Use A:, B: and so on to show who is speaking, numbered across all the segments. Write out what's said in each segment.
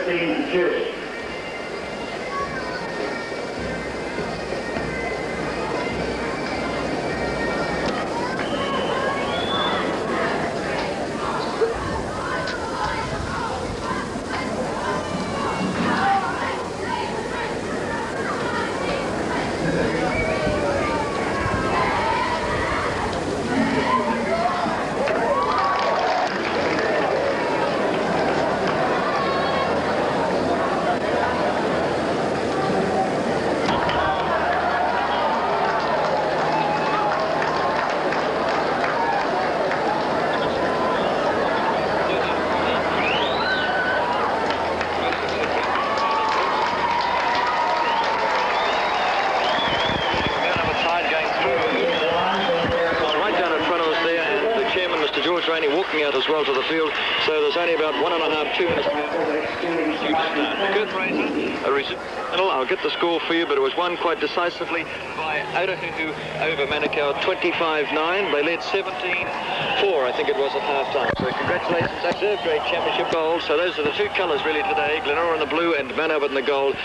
A: 15 juice.
B: Walking out as well to the field, so there's only about 1.5, 2 minutes. I'll get the score for you, but it was won quite decisively by Otahuhu over Manukau, 25-9. They led 17-4, I think it was at half-time. So congratulations, that's a great championship goal. So those are the two colours really today, Glenora in the blue and Mount Albert in the gold.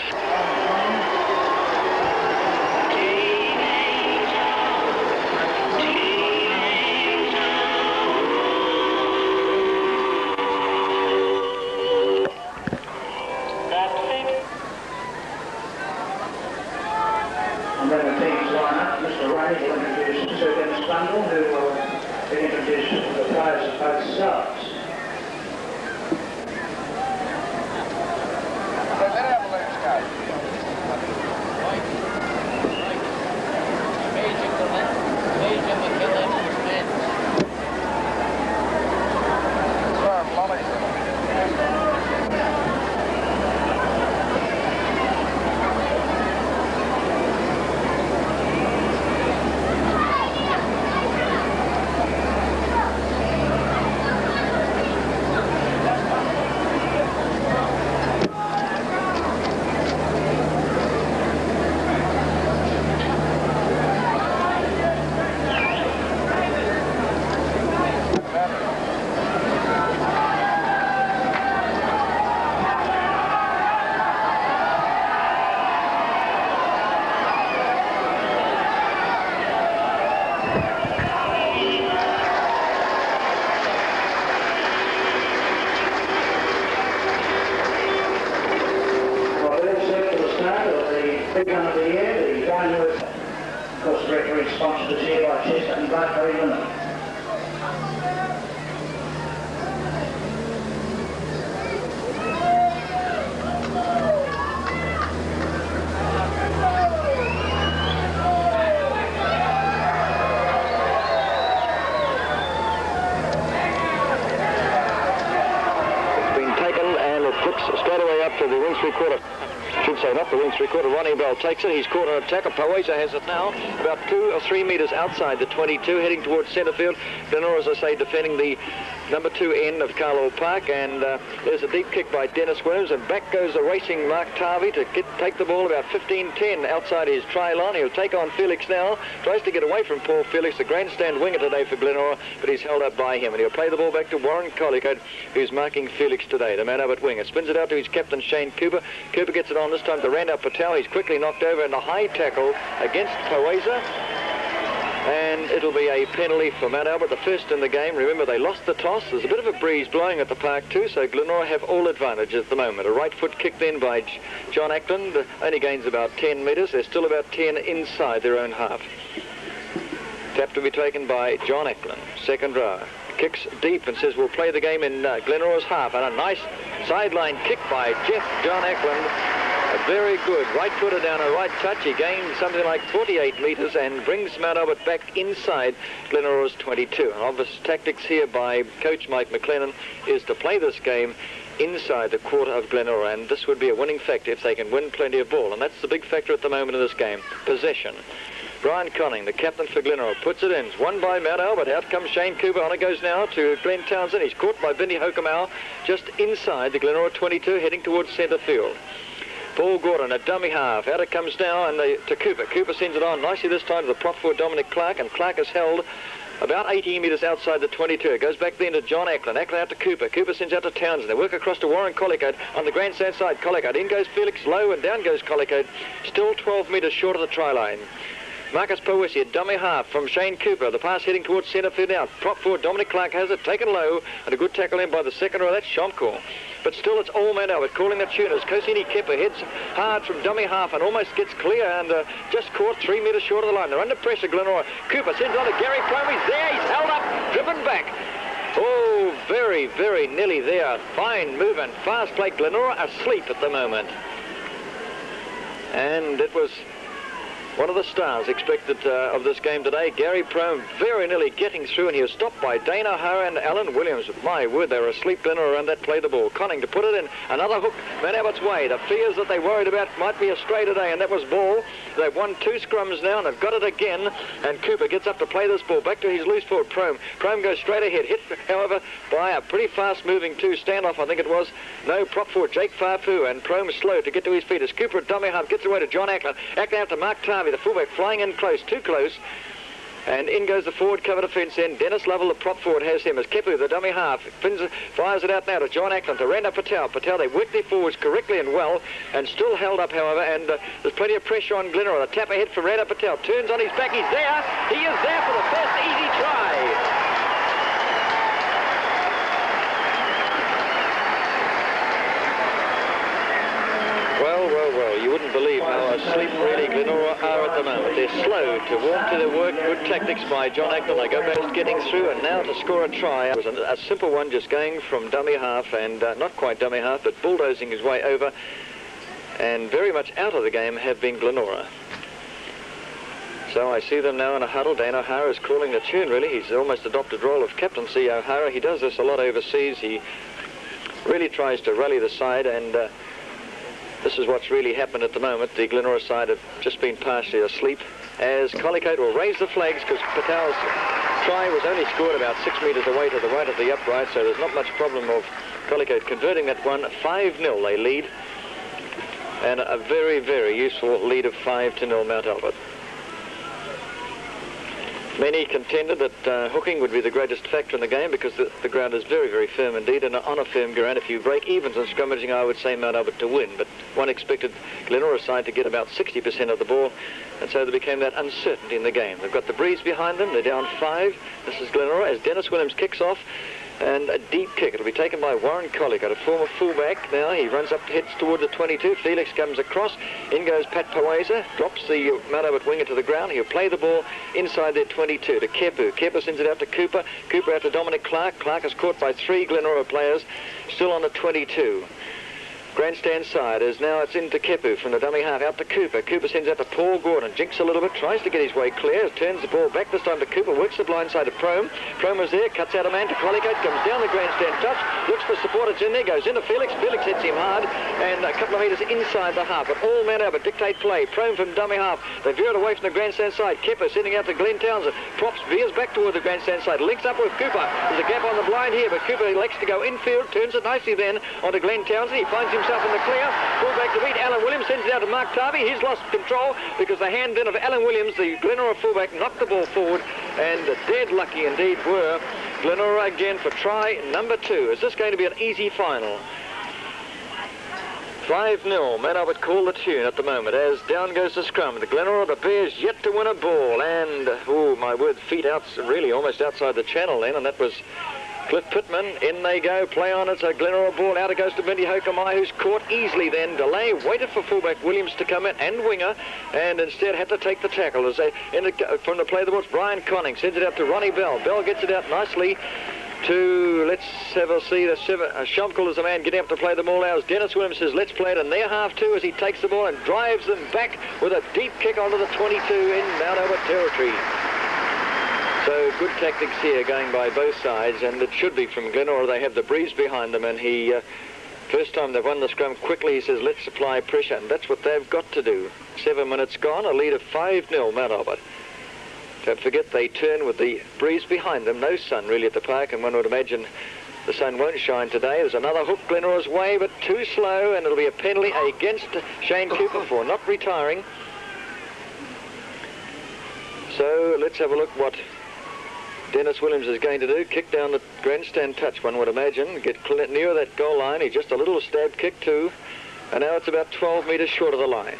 B: Straight away up to the wing three-quarter. Should say not the wing three-quarter. Ronnie Bell takes it. He's caught an attacker. Poesa has it now. About 2 or 3 metres outside the 22, heading towards centre field. Glenora, as I say, defending the number 2 end of Carlisle Park, and there's a deep kick by Dennis Williams, and back goes the racing Mark Tarvey to take the ball about 15-10 outside his try line. He'll take on Felix now, tries to get away from Paul Felix, the grandstand winger today for Glenora, but he's held up by him, and he'll play the ball back to Warren Collicote, who's marking Felix today, the man Albert winger. Spins it out to his captain Shane Cooper. Cooper gets it on this time to Randall Patel. He's quickly knocked over in a high tackle against Poesa. And it'll be a penalty for Mount Albert, the first in the game. Remember, they lost the toss. There's a bit of a breeze blowing at the park too, so Glenora have all advantage at the moment. A right foot kicked in by John Ackland, only gains about 10 metres. They're still about 10 inside their own half. Tap to be taken by John Ackland, second row. Kicks deep and says we'll play the game in Glenora's half. And a nice sideline kick by John Ackland. A very good right footer down a right touch. He gained something like 48 metres and brings Mount Albert back inside Glenora's 22. And obvious tactics here by coach Mike McLennan is to play this game inside the quarter of Glenora, and this would be a winning factor if they can win plenty of ball, and that's the big factor at the moment in this game, possession. Brian Conning, the captain for Glenora, puts it in. It's won by Mount Albert. Out comes Shane Cooper. On it goes now to Glenn Townsend. He's caught by Vinnie Hokamau just inside the Glenora 22, heading towards centre field. Paul Gordon, a dummy half. Out it comes now and to Cooper. Cooper sends it on nicely this time to the prop for Dominic Clark, and Clark is held about 18 metres outside the 22. It goes back then to John Ackland. Ackland out to Cooper. Cooper sends out to Townsend. They work across to Warren Collicoat on the grandstand side. Collicoat. In goes Felix low and down goes Collicoat. Still 12 metres short of the try line. Marcus Powisi, a dummy half from Shane Cooper. The pass heading towards centre field now. Prop forward, Dominic Clark has it, taken low, and a good tackle in by the second row. That's Shomkor. But still, it's all man Albert calling the tune as Kosini Kepper heads hard from dummy half and almost gets clear and just caught 3 metres short of the line. They're under pressure, Glenora. Cooper sends on to Gary Prome. He's there. He's held up, driven back. Oh, very, very nearly there. Fine movement, fast play. Glenora asleep at the moment. And it was one of the stars expected of this game today. Gary Prome very nearly getting through, and he was stopped by Dane O'Hara and Alan Williams. My word, they were asleep then around that play the ball. Conning to put it in. Another hook. Man Abbott's way. The fears that they worried about might be astray today, and that was ball. They've won 2 scrums now, and they've got it again. And Cooper gets up to play this ball. Back to his loose forward, Prome. Prome goes straight ahead. Hit, however, by a pretty fast-moving 2 standoff, I think it was. No, prop forward, Jake Farfu, and Prome slow to get to his feet as Cooper at dummy half gets away to John Ackland. Ackland out to Mark Tarvey, the fullback, flying in close, too close. And in goes the forward cover defence then. Dennis Lovell, the prop forward, has him as Kepu, the dummy half. Fires it out now to John Ackland, to Randa Patel. Patel, they work their forwards correctly and well, and still held up, however, and there's plenty of pressure on Glenora. The tap ahead for Randa Patel. Turns on his back. He's there. He is there for the first easy try. Well, you wouldn't believe how asleep really Glenora are at the moment. They're slow to warm to their work. Good tactics by John Ackland. They go back getting through, and now to score a try. It was a simple one, just going from dummy half, and not quite dummy half, but bulldozing his way over. And very much out of the game have been Glenora. So I see them now in a huddle. Dane O'Hara is calling the tune, really. He's almost adopted role of captaincy. O'Hara, he does this a lot overseas. He really tries to rally the side, and this is what's really happened at the moment. The Glenora side have just been partially asleep, as Collicoat will raise the flags because Patel's try was only scored about 6 metres away to the right of the upright, so there's not much problem of Collicoat converting that one. 5-0 they lead, and a very, very useful lead of 5-0 Mount Albert. Many contended that hooking would be the greatest factor in the game because the ground is very, very firm indeed, and on a firm ground, if you break evens in scrummaging, I would say Mount Albert to win, but one expected Glenora side to get about 60% of the ball, and so there became that uncertainty in the game. They've got the breeze behind them. They're down 5. This is Glenora as Dennis Williams kicks off, and a deep kick. It'll be taken by Warren Collicoat, a former fullback. Now he runs up, heads toward the 22. Felix comes across. In goes Pat Pawesa, drops the Mount Albert winger to the ground. He'll play the ball inside their 22 to Kepu. Kepu sends it out to Cooper. Cooper out to Dominic Clark. Clark is caught by 3 Glenora players, still on the 22. Grandstand side is now it's into Kepu from the dummy half out to Cooper. Cooper sends out to Paul Gordon, jinks a little bit, tries to get his way clear, turns the ball back this time to Cooper, works the blind side to Prome. Prome is there, cuts out a man to Collicoat, comes down the grandstand touch, looks for support, it's in there, goes into Felix. Felix hits him hard, and a couple of metres inside the half. But all men Albert dictate play. Prome from dummy half. They veer it away from the grandstand side. Kepu sending out to Glenn Townsend. Props veers back toward the grandstand side. Links up with Cooper. There's a gap on the blind here, but Cooper elects to go infield, turns it nicely then onto Glenn Townsend. He finds himself in the clear. Fullback to beat. Alan Williams sends it out to Mark Tarvey. He's lost control because the hand in of Alan Williams, the Glenora fullback, knocked the ball forward, and dead lucky indeed were Glenora again for try number 2. Is this going to be an easy final? 5-0. Mount Albert call the tune at the moment as down goes the scrum. The Glenora, the Bears yet to win a ball, and oh my word, feet out, really almost outside the channel then, and that was Cliff Pittman. In they go, play on, it's a Glenora ball, out it goes to Mindy Hokamai, who's caught easily then. Delay, waited for fullback Williams to come in, and winger, and instead had to take the tackle. As they, from the play of the ball, it's Brian Conning, sends it out to Ronnie Bell. Bell gets it out nicely to, let's have a see, Shumkle is the man getting up to play the ball now. As Dennis Williams says, let's play it in their half too, as he takes the ball and drives them back with a deep kick onto the 22 in Mount Albert territory. So good tactics here going by both sides, and it should be from Glenora. They have the breeze behind them, and he, first time they've won the scrum quickly, he says, let's apply pressure, and that's what they've got to do. 7 minutes gone, a lead of 5-0 Mount Albert. Don't forget they turn with the breeze behind them. No sun really at the park, and one would imagine the sun won't shine today. There's another hook Glenora's way, but too slow, and it'll be a penalty against Shane Cooper for not retiring. So let's have a look what Dennis Williams is going to do. Kick down the grandstand touch, one would imagine. Get near that goal line. He just a little stab kick too. And now it's about 12 metres short of the line.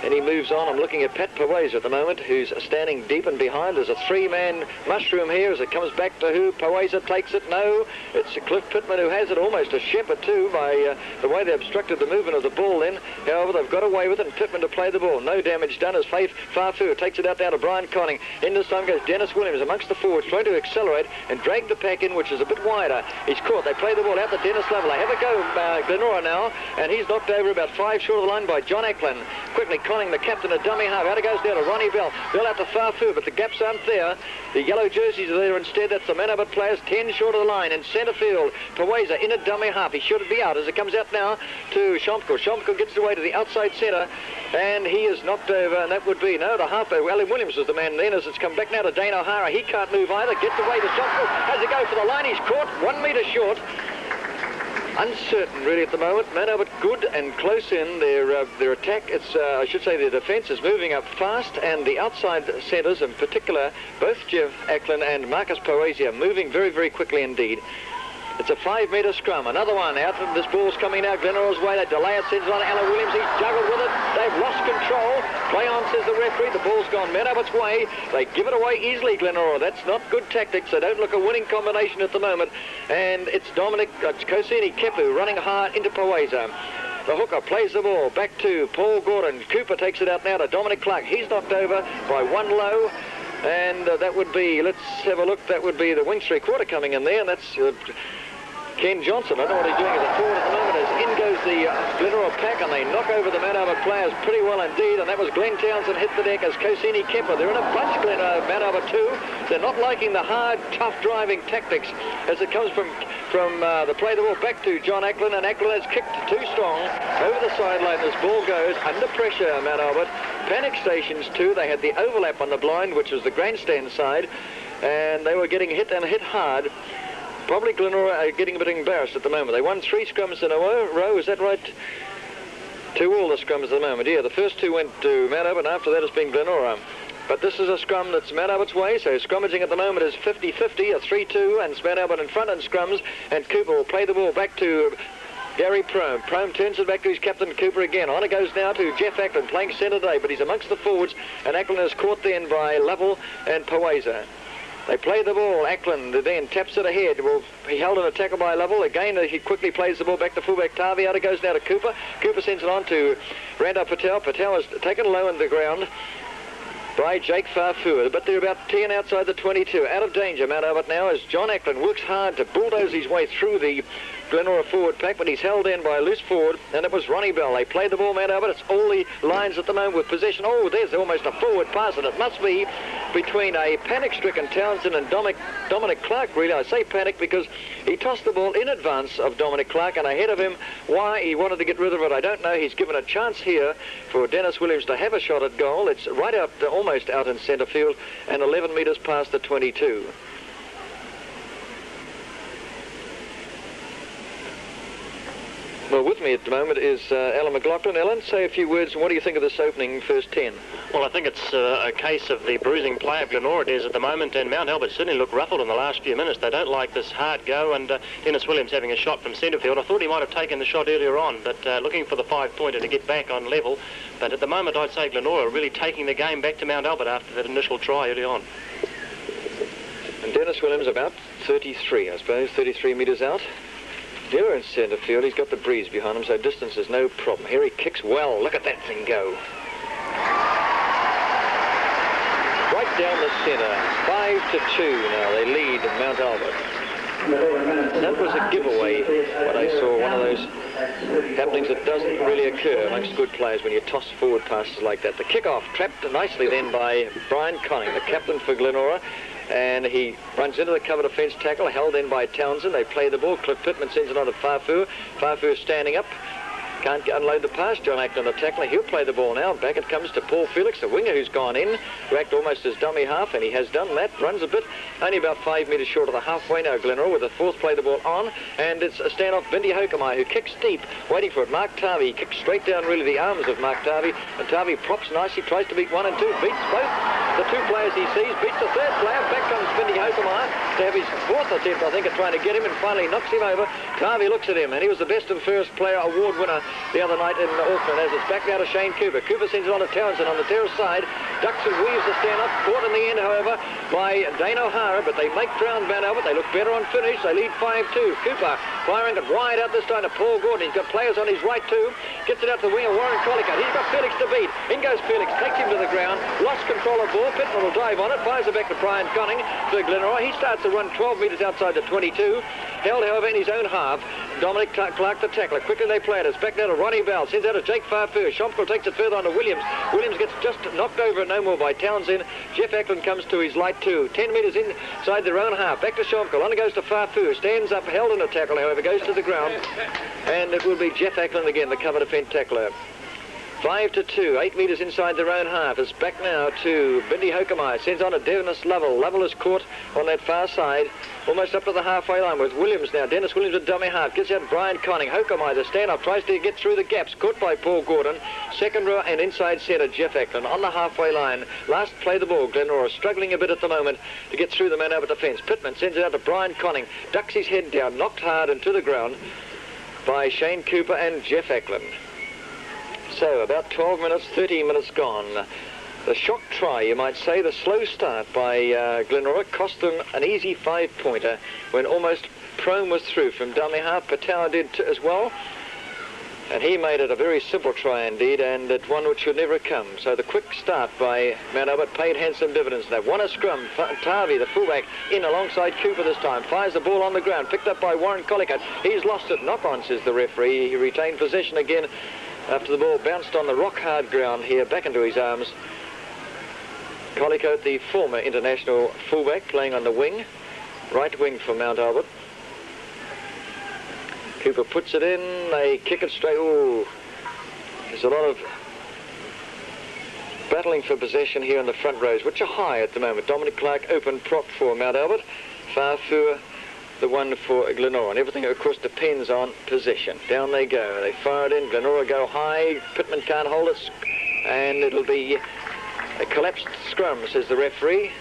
B: And he moves on. I'm looking at Pat Paweza at the moment, who's standing deep and behind. There's a three-man mushroom here as it comes back to who? Paweza takes it. No, it's Cliff Pittman who has it. Almost a shepherd too by the way they obstructed the movement of the ball then. However, they've got away with it and Pittman to play the ball. No damage done as Faith Farfu takes it out down to Brian Conning. In this time goes Dennis Williams amongst the forwards, trying to accelerate and drag the pack in, which is a bit wider. He's caught. They play the ball out to Dennis Lovell. They have a go, Glenora now, and he's knocked over about 5 short of the line by John Ackland. Quickly Conning, the captain, a dummy half. Out it goes down to Ronnie Bell. Bell out to Farfu, but the gaps aren't there. The yellow jerseys are there instead. That's the Manawatu players 10 short of the line. In centre field, Paweza in a dummy half. He should be out as it comes out now to Shomko. Shomko gets away to the outside centre, and he is knocked over, and that would be, no, the half. Alan Williams was the man then as it's come back now to Dane O'Hara. He can't move either. Gets away to Shomko. Has a go for the line. He's caught 1 metre short. Uncertain really at the moment. Manawatu good and close in their attack. It's I should say their defence is moving up fast, and the outside centres in particular, both Jeff Ackland and Marcus Paweza, are moving very, very quickly indeed. It's a 5-metre scrum. Another one out. This ball's coming now. Glenorah's way. They delay it. Sends it on to Alan Williams. He's juggled with it. They've lost control. Play on, says the referee. The ball's gone Manawatu's way. They give it away easily, Glenorah. That's not good tactics. They don't look a winning combination at the moment. And it's Kosini Kepu running hard into Paweza. The hooker plays the ball back to Paul Gordon. Cooper takes it out now to Dominic Clark. He's knocked over by one low. And that would be, let's have a look, that would be the wing three-quarter coming in there. And that's Ken Johnson. I don't know what he's doing as a forward at the moment, as in goes the Glenorah pack, and they knock over the Manawatu players pretty well indeed, and that was Glenn Townsend hit the deck as Kosini Kepler. They're in a bunch, Manawatu too. They're not liking the hard, tough driving tactics as it comes from the play the ball back to John Ackland, and Ackland has kicked too strong over the sideline. This ball goes under pressure, Manawatu. Panic stations too. They had the overlap on the blind, which was the grandstand side, and they were getting hit and hit hard. Probably Glenorah are getting a bit embarrassed at the moment. They won 3 scrums in a row, is that right? 2 all the scrums at the moment. Yeah, the first 2 went to Manawatu, and after that it's been Glenorah. But this is a scrum that's Manawatu's way, so scrummaging at the moment is 50-50, a 3-2, and it's Manawatu in front in scrums, and Cooper will play the ball back to Gary Prome. Prome turns it back to his captain, Cooper again. On it goes now to Jeff Ackland, playing centre day, but he's amongst the forwards, and Ackland is caught then by Lovell and Paweza. They play the ball. Ackland then taps it ahead. Well, he held in a tackle by Lovell. Again, he quickly plays the ball back to fullback Tavi. Out it goes now to Cooper. Cooper sends it on to Randall Patel. Patel has taken low in the ground by Jake Farfua, but they're about 10 outside the 22. Out of danger, Manawatu now, as John Ackland works hard to bulldoze his way through the Glenorah forward pack, but he's held in by a loose forward, and it was Ronnie Bell. They played the ball, Manawatu. It's all the lines at the moment with possession. Oh, there's almost a forward pass, and it must be between a panic-stricken Townsend and Dominic Clark, really. I say panic because he tossed the ball in advance of Dominic Clark, and ahead of him. Why he wanted to get rid of it, I don't know. He's given a chance here for Dennis Williams to have a shot at goal. It's right out, almost out in centre field, and 11 metres past the 22. Well, with me at the moment is Alan McLaughlin. Alan, say a few words. What do you think of this opening first 10?
A: Well, I think it's a case of the bruising play of Glenorah at the moment, and Mount Albert certainly look ruffled in the last few minutes. They don't like this hard go, and Dennis Williams having a shot from centre field. I thought he might have taken the shot earlier on, but looking for the 5-pointer to get back on level. But at the moment, I'd say Glenorah really taking the game back to Mount Albert after that initial try early on.
B: And Dennis Williams about 33, I suppose, 33 metres out. Here in centre field, he's got the breeze behind him, so distance is no problem. Here he kicks well. Look at that thing go. Right down the centre. 5-2 now. They lead Mount Albert. That was a giveaway, what I saw, one of those happenings that doesn't really occur amongst good players when you toss forward passes like that. The kick-off trapped nicely then by Brian Conning, the captain for Glenorah. And he runs into the cover defence tackle, held in by Townsend. They play the ball. Cliff Pittman sends it on to Farfu. Farfu is standing up. Can't unload the pass. John Ackland, the tackler. He'll play the ball now. Back it comes to Paul Felix, the winger who's gone in. Racked almost as dummy half, and he has done that. Runs a bit. Only about 5 metres short of the halfway now, Glenorah, with the fourth play the ball on. And it's a standoff. Bindi Hokamai, who kicks deep, waiting for it. Mark Tarvey kicks straight down, really, the arms of Mark Tarvey. And Tarvey props nicely, tries to beat 1 and 2. Beats both. the two players he sees, beats the third player. Back comes Bindi Hoekemeyer to have his fourth attempt, I think, at trying to get him, and finally knocks him over. Tarvey looks at him, and he was the best and first player award winner the other night in Auckland. As it's back now to Shane Cooper. Cooper sends it on to Townsend on the terrace side. Ducks and weaves the stand-up. Caught in the end, however, by Dane O'Hara, but they make ground Van Albert. They look better on finish. They lead 5-2. Cooper firing it wide out this time to Paul Gordon. He's got players on his right too. Gets it out to the wing of Warren Collicutt. He's got Felix to beat. In goes Felix. Takes him to the ground. Lost control of ball. Pittman will dive on it. Fires it back to Brian Conning to Glenora. He starts to run 12 metres outside the 22. Held, however, in his own half. Dominic Clark the tackler. Quickly they play it. It's back now to Ronnie Bell. Sends out to Jake Farfur. Schomkel takes it further on to Williams. Williams gets just knocked over and no more by Townsend. Jeff Ackland comes to his light too. 10 metres inside their own half. Back to Schomkel. On it goes to Farfur. Stands up, held in a tackle, however, goes to the ground. And it will be Jeff Ackland again, the cover defence tackler. 5-2, 8 metres inside their own half. It's back now to Bindi Hoekemeyer. Sends on to Dennis Lovell. Lovell is caught on that far side, almost up to the halfway line with Williams now. Dennis Williams at dummy half. Gets out Brian Conning. Hoekemeyer, the stand-up, tries to get through the gaps. Caught by Paul Gordon. Second row and inside centre, Jeff Ackland on the halfway line. Last play the ball. Glenora struggling a bit at the moment to get through the man over defence. Pittman sends it out to Brian Conning. Ducks his head down. Knocked hard into the ground by Shane Cooper and Jeff Ackland. So about 12 minutes, 13 minutes gone. The shock try, you might say, the slow start by Glenora cost them an easy 5-pointer when almost Prome was through from dummy half. Patel did as well. And he made it a very simple try indeed, and it one which should never come. So the quick start by Mount Albert paid handsome dividends. They've won a scrum. Tarvey, the fullback, in alongside Cooper this time. Fires the ball on the ground. Picked up by Warren Collicutt. He's lost it. Knock on, says the referee. He retained possession again after the ball bounced on the rock-hard ground here, back into his arms. Collicutt, the former international fullback, playing on the wing. Right wing for Mount Albert. Cooper puts it in, they kick it straight. Ooh, there's a lot of battling for possession here in the front rows, which are high at the moment. Dominic Clark, open prop for Mount Albert. Farfur, the one for Glenora. And everything, of course, depends on possession. Down they go. They fire it in. Glenora go high. Pittman can't hold it. And it'll be a collapsed scrum, says the referee.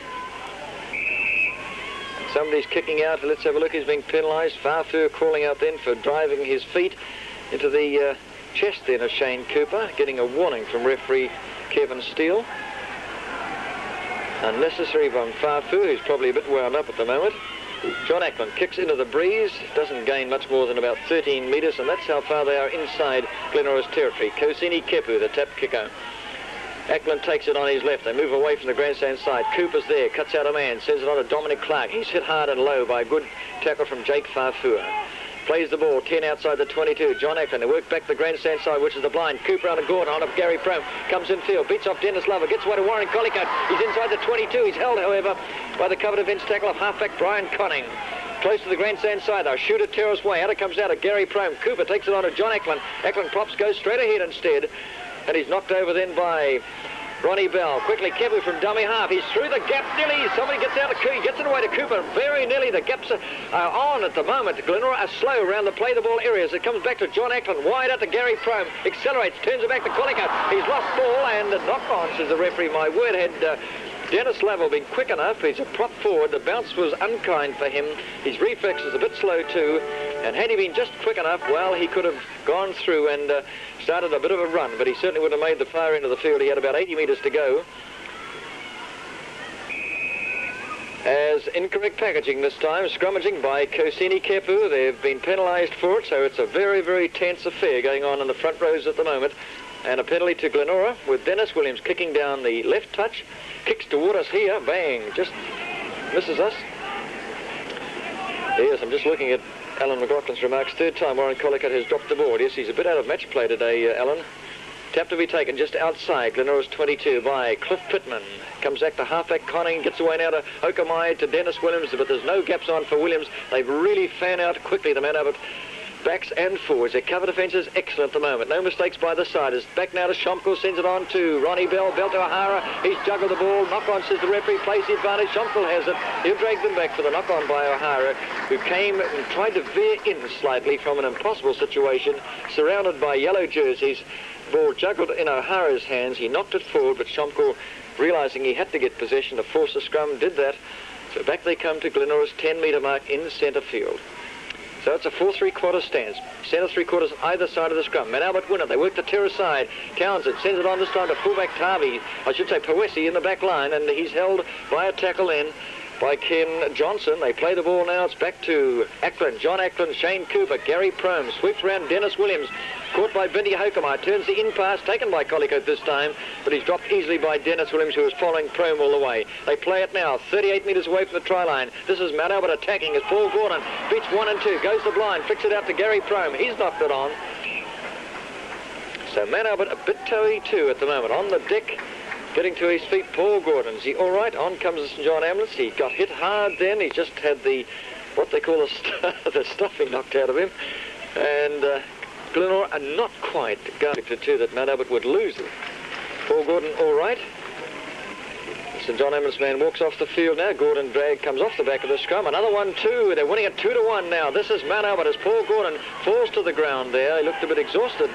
B: Somebody's kicking out. Let's have a look. He's being penalised. Farfur calling out then for driving his feet into the chest then of Shane Cooper, getting a warning from referee Kevin Steele. Unnecessary from Farfur, who's probably a bit wound up at the moment. John Ackland kicks into the breeze, doesn't gain much more than about 13 metres, and that's how far they are inside Glenora's territory. Kosini Kepu, the tap kicker. Ackland takes it on his left. They move away from the grandstand side. Cooper's there, cuts out a man, sends it on to Dominic Clark. He's hit hard and low by a good tackle from Jake Farfur. Plays the ball, 10 outside the 22. John Ackland, they work back the grandstand side, which is the blind. Cooper on a Gordon, on a Gary Prome. Comes in field, beats off Dennis Lover, gets away to Warren Collicutt. He's inside the 22. He's held, however, by the cover defence tackle of halfback Brian Conning. Close to the grandstand side, though. Shoot it terrace way. Out it comes out of Gary Prome. Cooper takes it on to John Ackland. Ackland props, goes straight ahead instead. And he's knocked over then by Ronnie Bell. Quickly, Kevu from dummy half. He's through the gap nearly. Somebody gets out of Cooper. Gets it away to Cooper. Very nearly. The gaps are on at the moment. Glenora are slow around the play the ball areas. It comes back to John Ackland. Wide out to Gary Prome. Accelerates. Turns it back to Collicutt. He's lost ball and the knock on, says the referee. My word, had Dennis Lovell been quick enough. He's a prop forward. The bounce was unkind for him. His reflex is a bit slow too. And had he been just quick enough, well, he could have gone through and started a bit of a run, but he certainly would have made the far end of the field. He had about 80 metres to go. As incorrect packaging this time, scrummaging by Kosini Kepu. They've been penalised for it, so it's a very, very tense affair going on in the front rows at the moment. And a penalty to Glenora with Dennis Williams kicking down the left touch. Kicks toward us here, bang, just misses us. Yes, I'm just looking at Alan McLaughlin's remarks. Third time Warren Collicutt has dropped the board. Yes, he's a bit out of match play today, Alan. Tap to be taken just outside Glenora's 22 by Cliff Pittman. Comes back to halfback Conning, gets away now to Hoekemeyer, to Dennis Williams, but there's no gaps on for Williams. They've really fan out quickly, the man over backs and forwards. Their cover defence is excellent at the moment. No mistakes by the side. It's back now to Schomkel, sends it on to Ronnie Bell. Bell to O'Hara. He's juggled the ball. Knock on, says the referee. Plays the advantage. Schomkel has it. He'll drag them back for the knock on by O'Hara, who came and tried to veer in slightly from an impossible situation, surrounded by yellow jerseys. ball juggled in O'Hara's hands. He knocked it forward, but Shomko, realising he had to get possession to force a scrum, did that. So back they come to Glenorah's 10-metre mark in centre field. So it's a 4-3/4 stance. Centre 3/4 either side of the scrum. Man Albert winner. They work the terrace side. Townsend sends it on this time to fullback Tavi. I should say Powesi in the back line, and he's held by a tackle in by Ken Johnson. They play the ball now. It's back to Ackland. John Ackland, Shane Cooper, Gary Prome. Sweeps around Dennis Williams. Caught by Bindi Hokemeyer. Turns the in pass, taken by Collicote this time, but he's dropped easily by Dennis Williams, who is following Prome all the way. They play it now, 38 metres away from the try line. This is Mount Albert attacking as Paul Gordon beats 1 and 2. Goes the blind, flicks it out to Gary Prome. He's knocked it on. So Mount Albert a bit toey too at the moment. On the deck, getting to his feet, Paul Gordon. Is he all right? On comes the St John ambulance. He got hit hard then. He just had the, what they call the stuffing knocked out of him. And Glenora are not quite going to that Mount Albert would lose it. Paul Gordon all right. St John ambulance man walks off the field now. Gordon drag comes off the back of the scrum. Another 1-2. They're winning it 2-1 now. This is Mount Albert as Paul Gordon falls to the ground there. He looked a bit exhausted.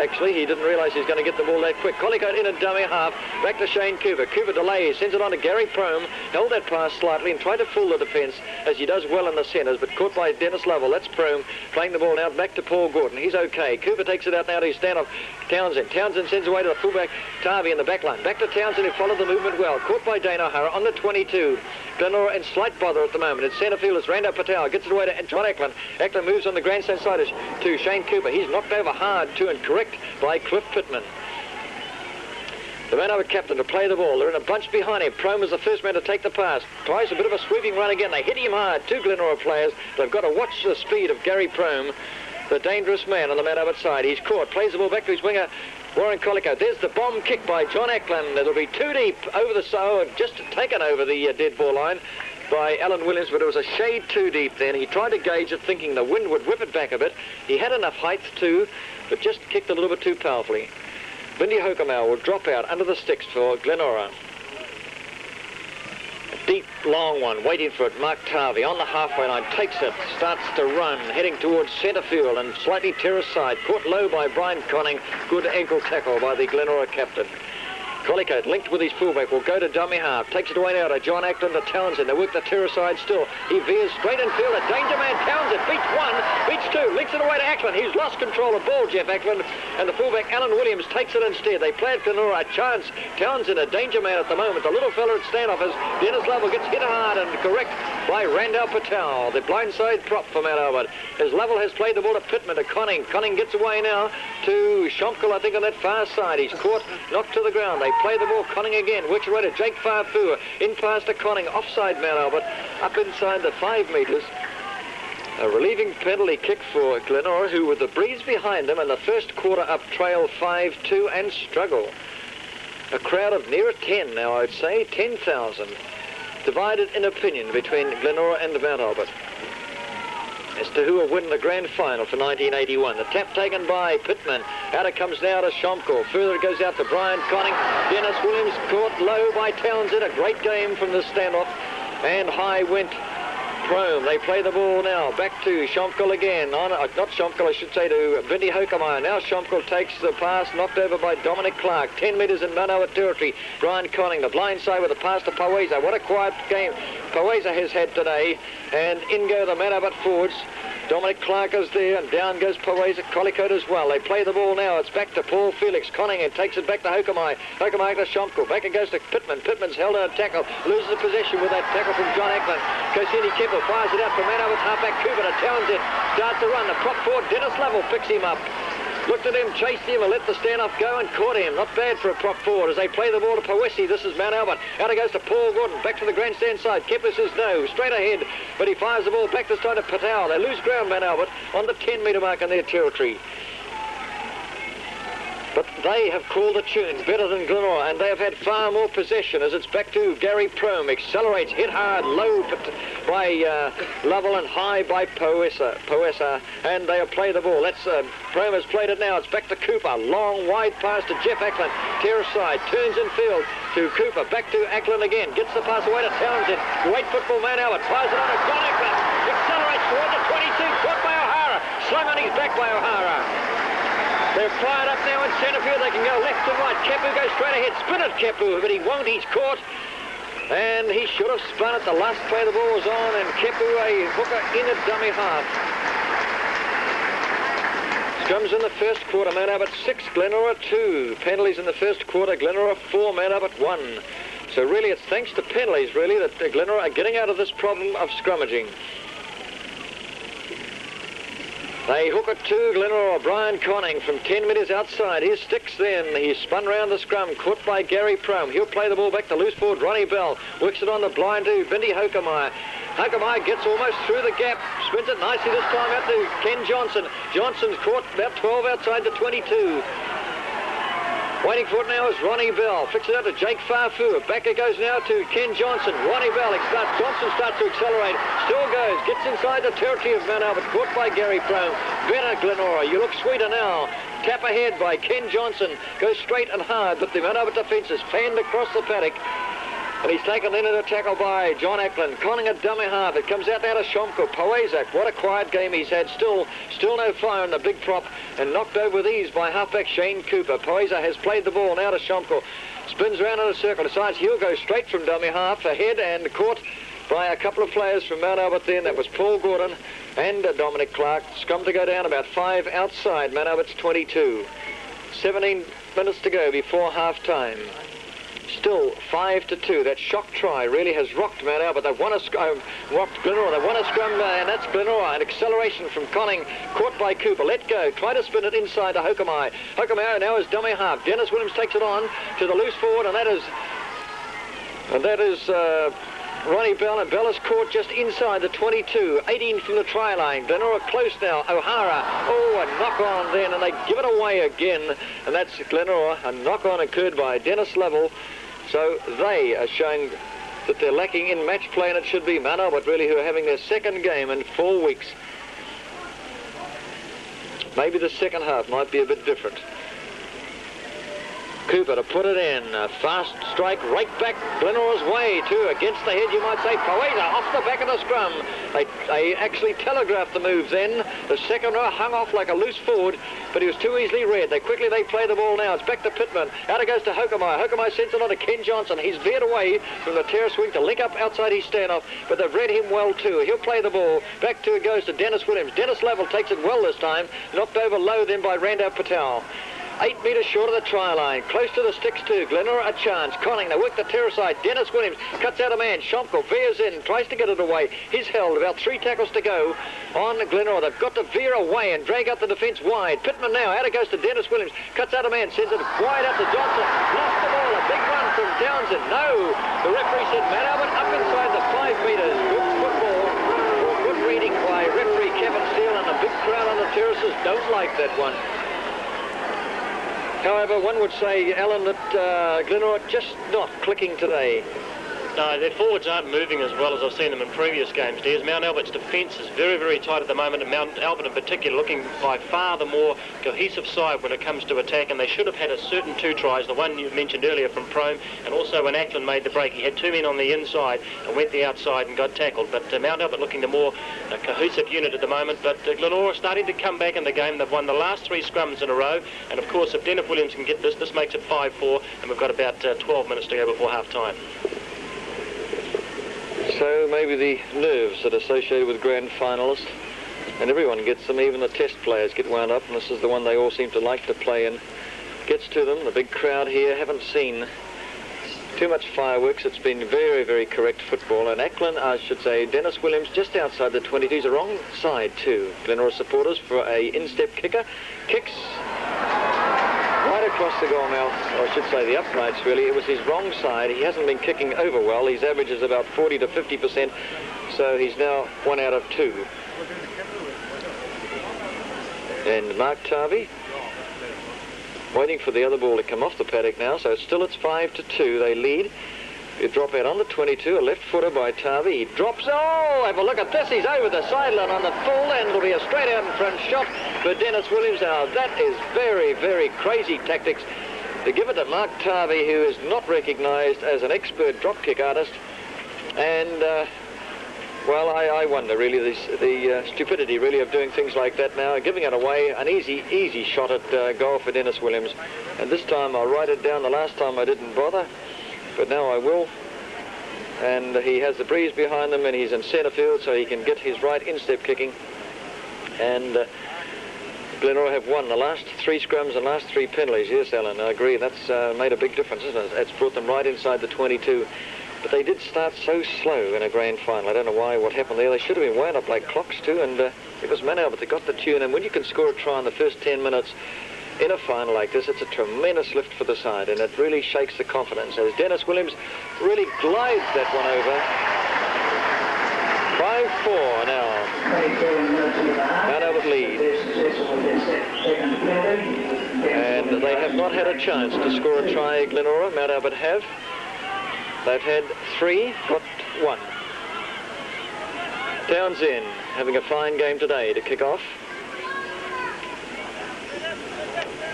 B: Actually, he didn't realise he was going to get the ball that quick. Collicote in a dummy half. Back to Shane Cooper. Cooper delays, sends it on to Gary Prome. Held that pass slightly and tried to fool the defence, as he does well in the centres, but caught by Dennis Lovell. That's Prome playing the ball now back to Paul Gordon. He's okay. Cooper takes it out now to his standoff. Townsend. Townsend sends away to the fullback Tavi in the back line. Back to Townsend, who followed the movement well. Caught by Dane O'Hara on the 22. Glenora in slight bother at the moment. In centre field is Randall Patel. Gets it away to John Ackland. Ackland moves on the grandstand side to Shane Cooper. He's knocked over hard to and correct by Cliff Pittman. The man over captain to play the ball. They're in a bunch behind him. Prome is the first man to take the pass. Tries a bit of a sweeping run again. They hit him hard. Two Glenora players. They've got to watch the speed of Gary Prome, the dangerous man on the man over side. He's caught. Plays the ball back to his winger, Warren Collicote. There's the bomb kick by John Ackland. It'll be too deep over the side, just taken over the dead ball line by Alan Williams, but it was a shade too deep then. He tried to gauge it, thinking the wind would whip it back a bit. He had enough height too, but just kicked a little bit too powerfully. Bindi Hokemeyer will drop out under the sticks for Glenora. A deep, long one, waiting for it. Mark Tarvey on the halfway line, takes it, starts to run, heading towards centre field and slightly terrace side. Caught low by Brian Conning. Good ankle tackle by the Glenora captain. Collicote linked with his fullback will go to dummy half. Takes it away now to John Ackland to Townsend. They work the terrace side still. He veers straight in field. A danger man Townsend beats one, beats two. Links it away to Ackland. He's lost control of ball, Jeff Ackland. And the fullback Alan Williams takes it instead. They play at Glenora. A chance. Townsend a danger man at the moment. The little fella at standoff as Dennis Lovell gets hit hard and correct by Randall Patel. The blindside prop for Mount Albert. As Lovell has played the ball to Pittman to Conning. Conning gets away now to Schomkel, I think, on that far side. He's caught, knocked to the ground. They play the ball. Conning again. Works away to Jake Farfua. In pass to Conning. Offside Mount Albert. Up inside the 5 metres. A relieving penalty kick for Glenora, who with the breeze behind them in the first quarter up trail 5-2 and struggle. A crowd of near 10 now, I'd say. 10,000. Divided in opinion between Glenora and Mount Albert as to who will win the grand final for 1981. The tap taken by Pittman. Out it comes now to Schomkel. Further it goes out to Brian Conning. Dennis Williams caught low by Townsend. A great game from the standoff. And high went Prome. They play the ball now. Back to Schomkel again. Not Schomkel, I should say, to Bindi Hokemeyer. Now Schomkel takes the pass, knocked over by Dominic Clark. 10 metres in Mount Albert territory. Brian Conning, the blind side with a pass to Poweza. What a quiet game Poweza has had today. And in go the Mount Albert forwards. Dominic Clark is there, and down goes Poweza, Collicote as well. They play the ball now. It's back to Paul Felix. Conning and takes it back to Hokemeyer. Hokemeyer to Schomkel. Back it goes to Pittman. Pittman's held in a tackle. Loses the possession with that tackle from John Ackland. Kosini Keppel fires it out from Mount Albert's halfback Cooper to Townsend. Starts to run. The prop forward, Dennis Lovell picks him up. Looked at him, chased him, and let the standoff go and caught him. Not bad for a prop forward as they play the ball to Powesi. This is Mount Albert. Out it goes to Paul Gordon. Back to the grandstand side. Kepler says no. Straight ahead. But he fires the ball back this time to Patel. They lose ground, Mount Albert, on the 10-metre mark in their territory. But they have called a tune better than Glenora, and they have had far more possession as it's back to Gary Prome. Accelerates, hit hard, low by Lovell and high by Powesa. And they'll play the ball. That's Prome has played it now. It's back to Cooper. Long, wide pass to Jeff Ackland. Terrace side, turns in field to Cooper. Back to Ackland again. Gets the pass away to Townsend. Great football, Mount Albert. Fires it on to John Ackland. Accelerates toward the 22. Caught by O'Hara. Slung on his back by O'Hara. They're fired up now in centre field. They can go left and right. Kepu goes straight ahead. Spin it, Kepu, but he won't. He's caught. And he should have spun it. The last play the ball was on, and Kepu a hooker in a dummy half. Scrums in the first quarter, Mount Albert 6, Glenora 2. Penalties in the first quarter, Glenora 4, Mount Albert 1. So really it's thanks to penalties, really, that Glenora are getting out of this problem of scrummaging. They hook it to Glenora. Brian Conning from 10 metres outside. His sticks then. He's spun round the scrum. Caught by Gary Prome. He'll play the ball back to loose forward Ronnie Bell. Works it on the blind to Vindy Hokemeyer. Hokemeyer gets almost through the gap. Spins it nicely this time out to Ken Johnson. Johnson's caught about 12 outside the 22. Waiting for it now is Ronnie Bell. Flicks it out to Jake Farfu. Back it goes now to Ken Johnson. Ronnie Bell. Johnson starts to accelerate. Still goes. Gets inside the territory of Mount Albert. Caught by Gary Prome. Better Glenora. You look sweeter now. Tap ahead by Ken Johnson. Goes straight and hard, but the Mount Albert defence is fanned across the paddock. And he's taken into the tackle by John Ackland. Conning a dummy half. It comes out now to Shomko. Poezak. What a quiet game he's had. Still no fire in the big prop. And knocked over with ease by halfback Shane Cooper. Poezak has played the ball now to Shomko. Spins around in a circle. Decides he'll go straight from dummy half ahead and caught by a couple of players from Mount Albert then. That was Paul Gordon and Dominic Clark. Scrum to go down about 5 outside Mount Albert's 22. 17 minutes to go before half-time. Still 5-2. That shock try really has rocked Mount Albert. They've won rocked Glenora. They've won a scrum, and that's Glenora. An acceleration from Conning, caught by Cooper. Let go. Try to spin it inside to Hokemeyer. Hokemeyer now is dummy half. Dennis Williams takes it on to the loose forward, and that is Ronnie Bell, and Bell is caught just inside the 22, 18 from the try line. Glenora close now. O'Hara, a knock-on then, and they give it away again. And that's Glenora. A knock-on occurred by Dennis Lovell. So they are showing that they're lacking in match play, and it should be Mount Albert really who are having their second game in 4 weeks. Maybe the second half might be a bit different. Cooper to put it in. A fast strike right back Glenora's way too. Against the head, you might say. Poeta off the back of the scrum. They actually telegraphed the move then. The second row hung off like a loose forward, but he was too easily read. They play the ball now. It's back to Pittman. Out it goes to Hokemeyer. Hokemeyer sends it on to Ken Johnson. He's veered away from the terrace wing to link up outside his standoff, but they've read him well too. He'll play the ball. Back to it goes to Dennis Williams. Dennis Lovell takes it well this time. Knocked over low then by Randall Patel. 8 metres short of the try line. Close to the sticks too. Glenora a chance. Conning, they work the terror side. Dennis Williams cuts out a man. Shomko veers in, tries to get it away. He's held. About 3 tackles to go on Glenora. They've got to veer away and drag out the defence wide. Pittman now. Out it goes to Dennis Williams. Cuts out a man. Sends it wide out to Johnson. Lost the ball. A big run from Townsend. No. The referee said Mount Albert up inside the 5 metres. Good football. Good reading by referee Kevin Steele, and the big crowd on the terraces don't like that one. However, one would say, Alan, that Glenora just not clicking today.
A: No, their forwards aren't moving as well as I've seen them in previous games, Des. Mount Albert's defence is very, very tight at the moment, and Mount Albert in particular looking by far the more cohesive side when it comes to attack, and they should have had a certain 2 tries, the one you mentioned earlier from Prome, and also when Ackland made the break. He had 2 men on the inside and went the outside and got tackled, but Mount Albert looking the more cohesive unit at the moment, but Glenora starting to come back in the game. They've won the last 3 scrums in a row, and of course if Dennis Williams can get this makes it 5-4, and we've got about 12 minutes to go before half-time.
B: So maybe the nerves that are associated with grand finalists, and everyone gets them, even the test players get wound up, and this is the one they all seem to like to play in. Gets to them. The big crowd here haven't seen too much fireworks. It's been very, very correct football, and Ackland, I should say, Dennis Williams just outside the 22s, a wrong side too. Glenora supporters for a instep kicker. Kicks right across the goal mouth, or I should say the uprights really. It was his wrong side. He hasn't been kicking over well. His average is about 40 to 50%, so he's now 1 out of 2. And Mark Tarvey waiting for the other ball to come off the paddock now, so still it's 5-2. They lead. You drop out on the 22, a left footer by Tarvey. He drops. Oh, have a look at this. He's over the sideline on the full end. It'll be a straight out in front shot for Dennis Williams. Now, that is very, very crazy tactics to give it to Mark Tarvey, who is not recognised as an expert drop kick artist. And Well, I wonder really the stupidity really of doing things like that now, giving it away, an easy shot at goal for Dennis Williams. And this time I'll write it down. The last time I didn't bother, but now I will. And he has the breeze behind him, and he's in centre field, so he can get his right instep kicking. And Glenora have won the last 3 scrums and last 3 penalties. Yes, Alan, I agree. That's made a big difference, isn't it? It's brought them right inside the 22. But they did start so slow in a grand final. I don't know why, what happened there. They should have been wound up like clocks too, and it was Manel, but they got the tune. And when you can score a try in the first 10 minutes in a final like this, it's a tremendous lift for the side, and it really shakes the confidence. As Dennis Williams really glides that one over. 5-4 now. Mount Albert lead. And they have not had a chance to score a try, Glenora. Mount Albert have. They've had 3, got 1. Townsend having a fine game today to kick off.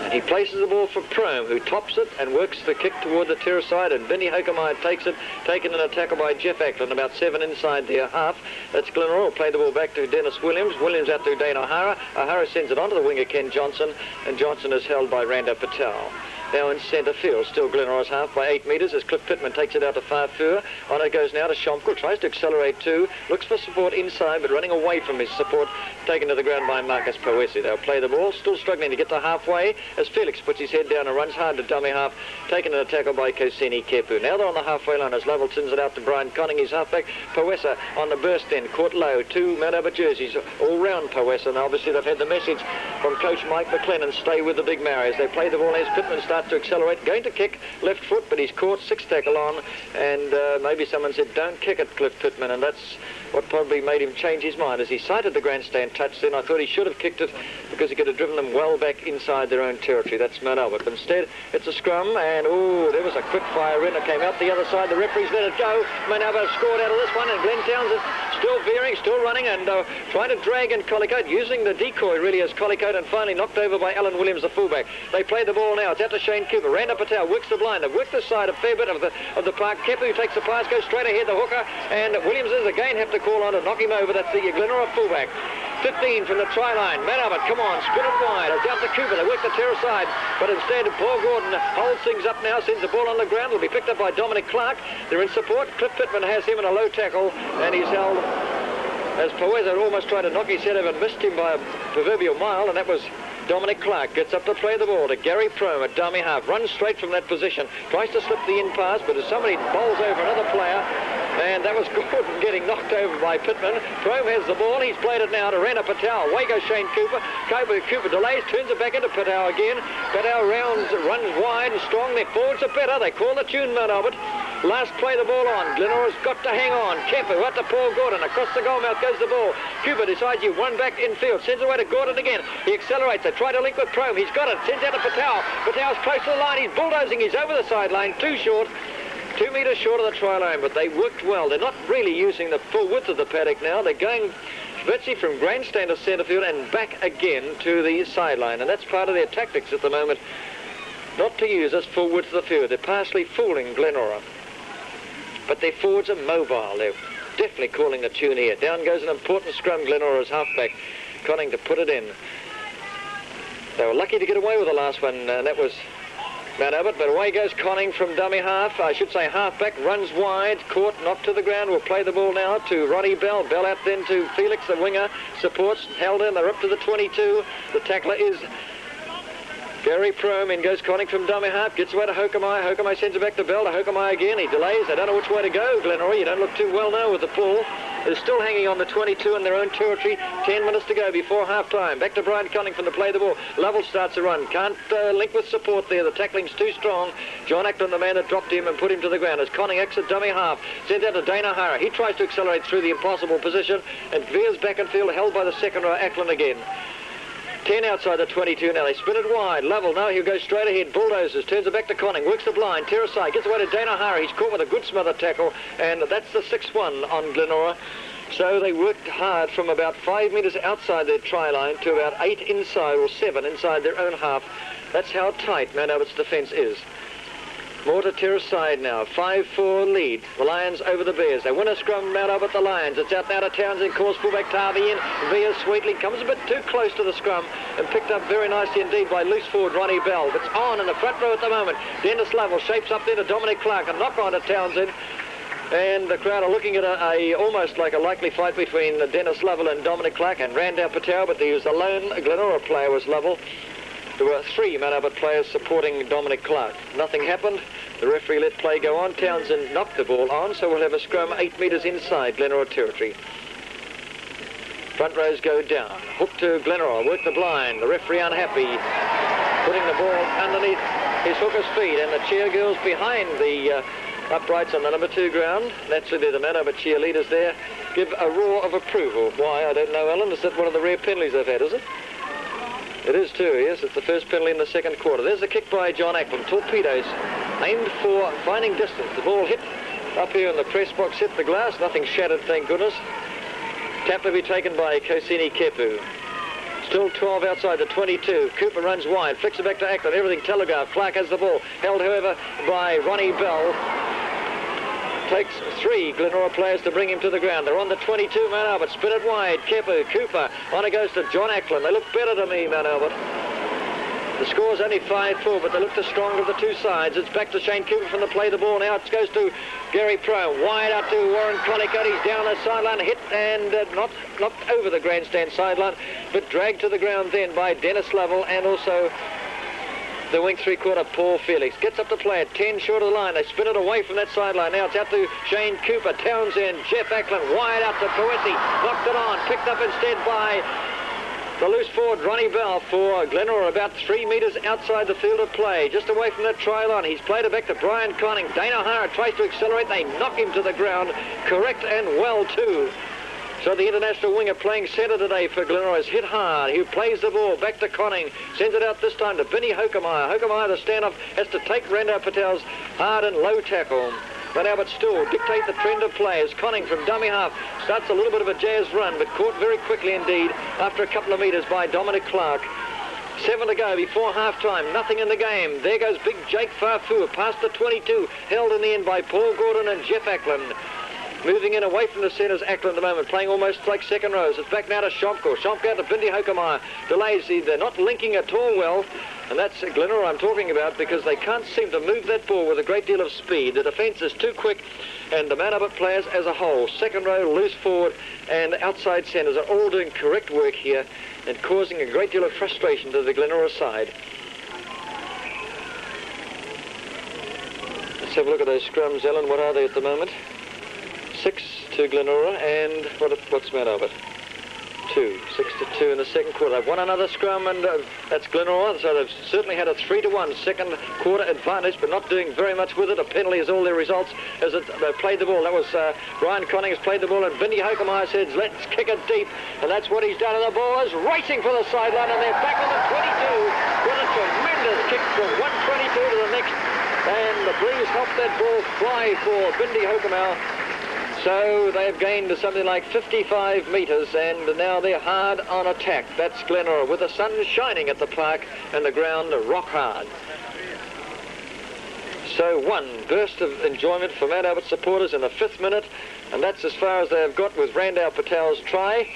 B: And he places the ball for Prome, who tops it and works the kick toward the terrace side, and Vinnie Hokemeyer takes it, taken an attacker by Jeff Ackland, about 7 inside their half. That's Glenora will play the ball back to Dennis Williams. Williams out to Dane O'Hara. O'Hara sends it onto the winger Ken Johnson, and Johnson is held by Randa Patel. Now in centre field, still Glenora's half by 8 metres as Cliff Pittman takes it out to Farfur. On it goes now to Schomkel, tries to accelerate too, looks for support inside but running away from his support, taken to the ground by Marcus Poesi. They'll play the ball, still struggling to get to halfway as Felix puts his head down and runs hard to dummy half, taken an tackle by Kosini Kepu. Now they're on the halfway line as Lovell sends it out to Brian Conning, his halfback. Poesa on the burst then, caught low, 2 Mount Albert jerseys all round Poesa, and obviously they've had the message from coach Mike McLennan, stay with the big Maoris. They play the ball as Pittman starts to accelerate, going to kick left foot, but he's caught 6 tackle on, and maybe someone said don't kick it, Cliff Pittman, and that's what probably made him change his mind. As he sighted the grandstand touch then, I thought he should have kicked it because he could have driven them well back inside their own territory. That's Mount Albert. But instead it's a scrum, and oh, there was a quick fire in. It came out the other side. The referees let it go. Mount Albert scored out of this one, and Glenn Townsend still veering, still running, and trying to drag in Collicote, using the decoy really as Collicote, and finally knocked over by Alan Williams, the fullback. They play the ball now. It's out to Shane Cooper. Randa Patel works the blind. They've worked the side a fair bit of the park. Kepu takes the pass, goes straight ahead, the hooker, and Williams is again have to call on to knock him over. That's the Glenora fullback. 15 from the try line. Mount Albert, come on, spin it wide. It's out to Cooper. They work the terrace side, but instead Paul Gordon holds things up now, sends the ball on the ground. It'll be picked up by Dominic Clark. They're in support. Cliff Pittman has him in a low tackle, and he's held as Poesa almost tried to knock his head over and missed him by a proverbial mile, and that was Dominic Clark. Gets up to play the ball to Gary Prome at dummy half. Runs straight from that position. Tries to slip the in pass, but as somebody bowls over another player, and that was Gordon getting knocked over by Pittman. Prome has the ball. He's played it now to Randa Patel. Away goes Shane Cooper. Cooper delays, turns it back into Patel again. Patel runs wide and strong. Their forwards are better. They call the tune, Mount Albert. Last play the ball on. Glenora's got to hang on. Kepu out to Paul Gordon. Across the goal mouth goes the ball. Cooper decides you one back infield. Sends away to Gordon again. He accelerates. They try to link with Prome. He's got it. Sends out to Patel. Patel's close to the line. He's bulldozing. He's over the sideline. Too short. 2 metres short of the try line, but they worked well. They're not really using the full width of the paddock now. They're going virtually from grandstand to centre field and back again to the sideline, and that's part of their tactics at the moment, not to use this full width of the field. They're partially fooling Glenora, but their forwards are mobile. They're definitely calling the tune here. Down goes an important scrum. Glenora's halfback Conning to put it in. They were lucky to get away with the last one, and that was Mount Albert, but away goes Conning from dummy half. I should say halfback, runs wide, caught, knocked to the ground. We'll play the ball now to Ronnie Bell. Bell out then to Felix, the winger, supports, held in. They're up to the 22. The tackler is Gary Prome. In goes Conning from dummy half, gets away to Hokemeyer. Hokemeyer sends it back to Bell, to Hokemeyer again. He delays. They don't know which way to go, Glenora. You don't look too well now with the pull. They're still hanging on the 22 in their own territory. 10 minutes to go before half-time. Back to Brian Conning to play the ball. Lovell starts a run. Can't link with support there. The tackling's too strong. John Ackland, the man that dropped him and put him to the ground, as Conning exits dummy half. Sends out to Dane O'Hara. He tries to accelerate through the impossible position and veers back in field, held by the second row, Ackland again. 10 outside the 22 now. They spin it wide. Lovell, now he'll go straight ahead. Bulldozers. Turns it back to Conning. Works the blind. Terrace side. Gets away to Dane O'Hara. He's caught with a good smother tackle. And that's the 6-1 on Glenora. So they worked hard from about 5 metres outside their try line to about 8 inside, or 7 inside their own half. That's how tight Mount Albert's defence is. More to Terrace side now. 5-4 lead. The Lions over the Bears. They win a scrum out up at the Lions. It's out now to Townsend. Course fullback Tarvey in. Via Sweetly comes a bit too close to the scrum and picked up very nicely indeed by loose forward Ronnie Bell. It's on in the front row at the moment. Dennis Lovell shapes up there to Dominic Clark. A knock on to Townsend. And the crowd are looking at almost like a likely fight between Dennis Lovell and Dominic Clark and Randall Patel, but he was the lone Glenora player was Lovell. There were 3 Mount Albert players supporting Dominic Clark. Nothing happened. The referee let play go on. Townsend knocked the ball on, so we'll have a scrum 8 metres inside Glenora territory. Front rows go down. Hook to Glenora. Work the blind. The referee unhappy. Putting the ball underneath his hooker's feet, and the cheer girls behind the uprights on the number 2 ground. Naturally, the Mount Albert cheerleaders there give a roar of approval. Why, I don't know, Alan. Is that one of the rare penalties they've had, is it? It is too, yes. It's the first penalty in the second quarter. There's the kick by John Ackland. Torpedoes aimed for finding distance. The ball hit up here in the press box, hit the glass. Nothing shattered, thank goodness. Tap to be taken by Kosini Kepu. Still 12 outside the 22. Cooper runs wide, flicks it back to Ackland. Everything telegraphed. Clark has the ball. Held, however, by Ronnie Bell. Takes 3 Glenora players to bring him to the ground. They're on the 22, Mount Albert. Spin it wide. Kepu, Cooper. On it goes to John Ackland. They look better to me, Mount Albert. The score's only 5-4, but they look the stronger of the 2 sides. It's back to Shane Cooper from the play the ball. Now it goes to Gary Pro. Wide out to Warren Collicutt. He's down the sideline, hit and not knocked over the grandstand sideline, but dragged to the ground then by Dennis Lovell and also the wing 3-quarter, Paul Felix. Gets up to play at 10 short of the line. They spin it away from that sideline. Now it's out to Shane Cooper. Townsend, Jeff Ackland, wide out to Poetti. Knocked it on. Picked up instead by the loose forward, Ronnie Bell for Glenora, about 3 metres outside the field of play, just away from that try line. He's played it back to Brian Conning. Dana O'Hara tries to accelerate. They knock him to the ground. Correct and well, too. So the international winger playing centre today for Glenora is hit hard. He plays the ball back to Conning. Sends it out this time to Vinnie Hokemeyer. Hokemeyer, the standoff, has to take Randall Patel's hard and low tackle. But Albert still dictate the trend of play as Conning from dummy half starts a little bit of a jazz run, but caught very quickly indeed after a couple of metres by Dominic Clark. 7 to go before half-time. Nothing in the game. There goes big Jake Farfour past the 22. Held in the end by Paul Gordon and Jeff Ackland. Moving in away from the centres, Ackland at the moment, playing almost like second rows. It's back now to Schomko. Schomko out to Bindi Hokemeyer. Delays, they're not linking at all well. And that's Glenora I'm talking about because they can't seem to move that ball with a great deal of speed. The defence is too quick, and the Mount Albert players as a whole, second row, loose forward, and outside centres are all doing correct work here and causing a great deal of frustration to the Glenora side. Let's have a look at those scrums, Ellen. What are they at the moment? 6 to Glenora, and what's Mount Albert? 2. 6 to 2 in the second quarter. They've won another scrum, and that's Glenora, so they've certainly had a 3-1 second quarter advantage, but not doing very much with it. A penalty is all their results as they've played the ball. That was Brian Conning has played the ball, and Vinnie Hokemeyer says, let's kick it deep, and that's what he's done, and the ball is racing for the sideline, and they're back on the 22. What a tremendous kick from 122 to the next, and the breeze helped that ball fly for Vinnie Hokemeyer. So they've gained something like 55 metres, and now they're hard on attack. That's Glenora with the sun shining at the park and the ground rock hard. So one burst of enjoyment for Mount Albert supporters in the 5th minute, and that's as far as they've got with Randall Patel's try.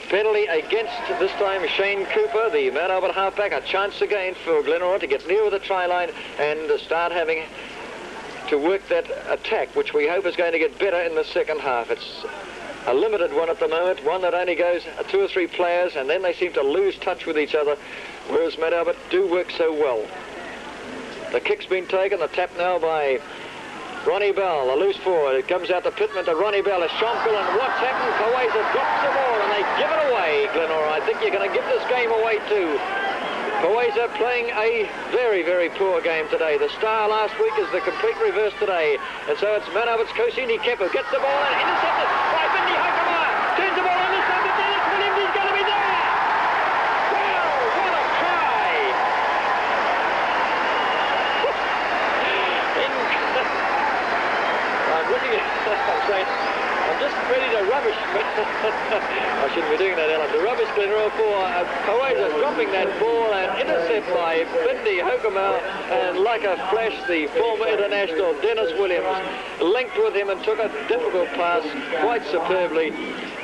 B: Penalty against, this time, Shane Cooper, the Mount Albert halfback. A chance again for Glenora to get nearer the try line and start having to work that attack, which we hope is going to get better in the second half. It's a limited one at the moment, one that only goes 2 or 3 players, and then they seem to lose touch with each other, whereas Mount Albert do work so well. The kick's been taken, the tap now by Ronnie Bell, a loose forward. It comes out to Pittman to Ronnie Bell, a Schomkel, and what's happened? Kaweza drops the ball, and they give it away, Glenora. I think you're going to give this game away too. Kaweza playing a very, very poor game today. The star last week is the complete reverse today. And so it's Mount Albert's Kosini Kepu gets the ball and intercepted by Vinnie Hokemeyer. Turns the ball on this side, but Dennis Williams is going to be there. Wow, what a try. I'm looking at I'm saying, I'm just ready to rubbish. I shouldn't be doing that, Alan. To rubbish Glenora for Poeza dropping that ball and intercept by Bindi Hokomau, and like a flash, the former international Dennis Williams linked with him and took a difficult pass quite superbly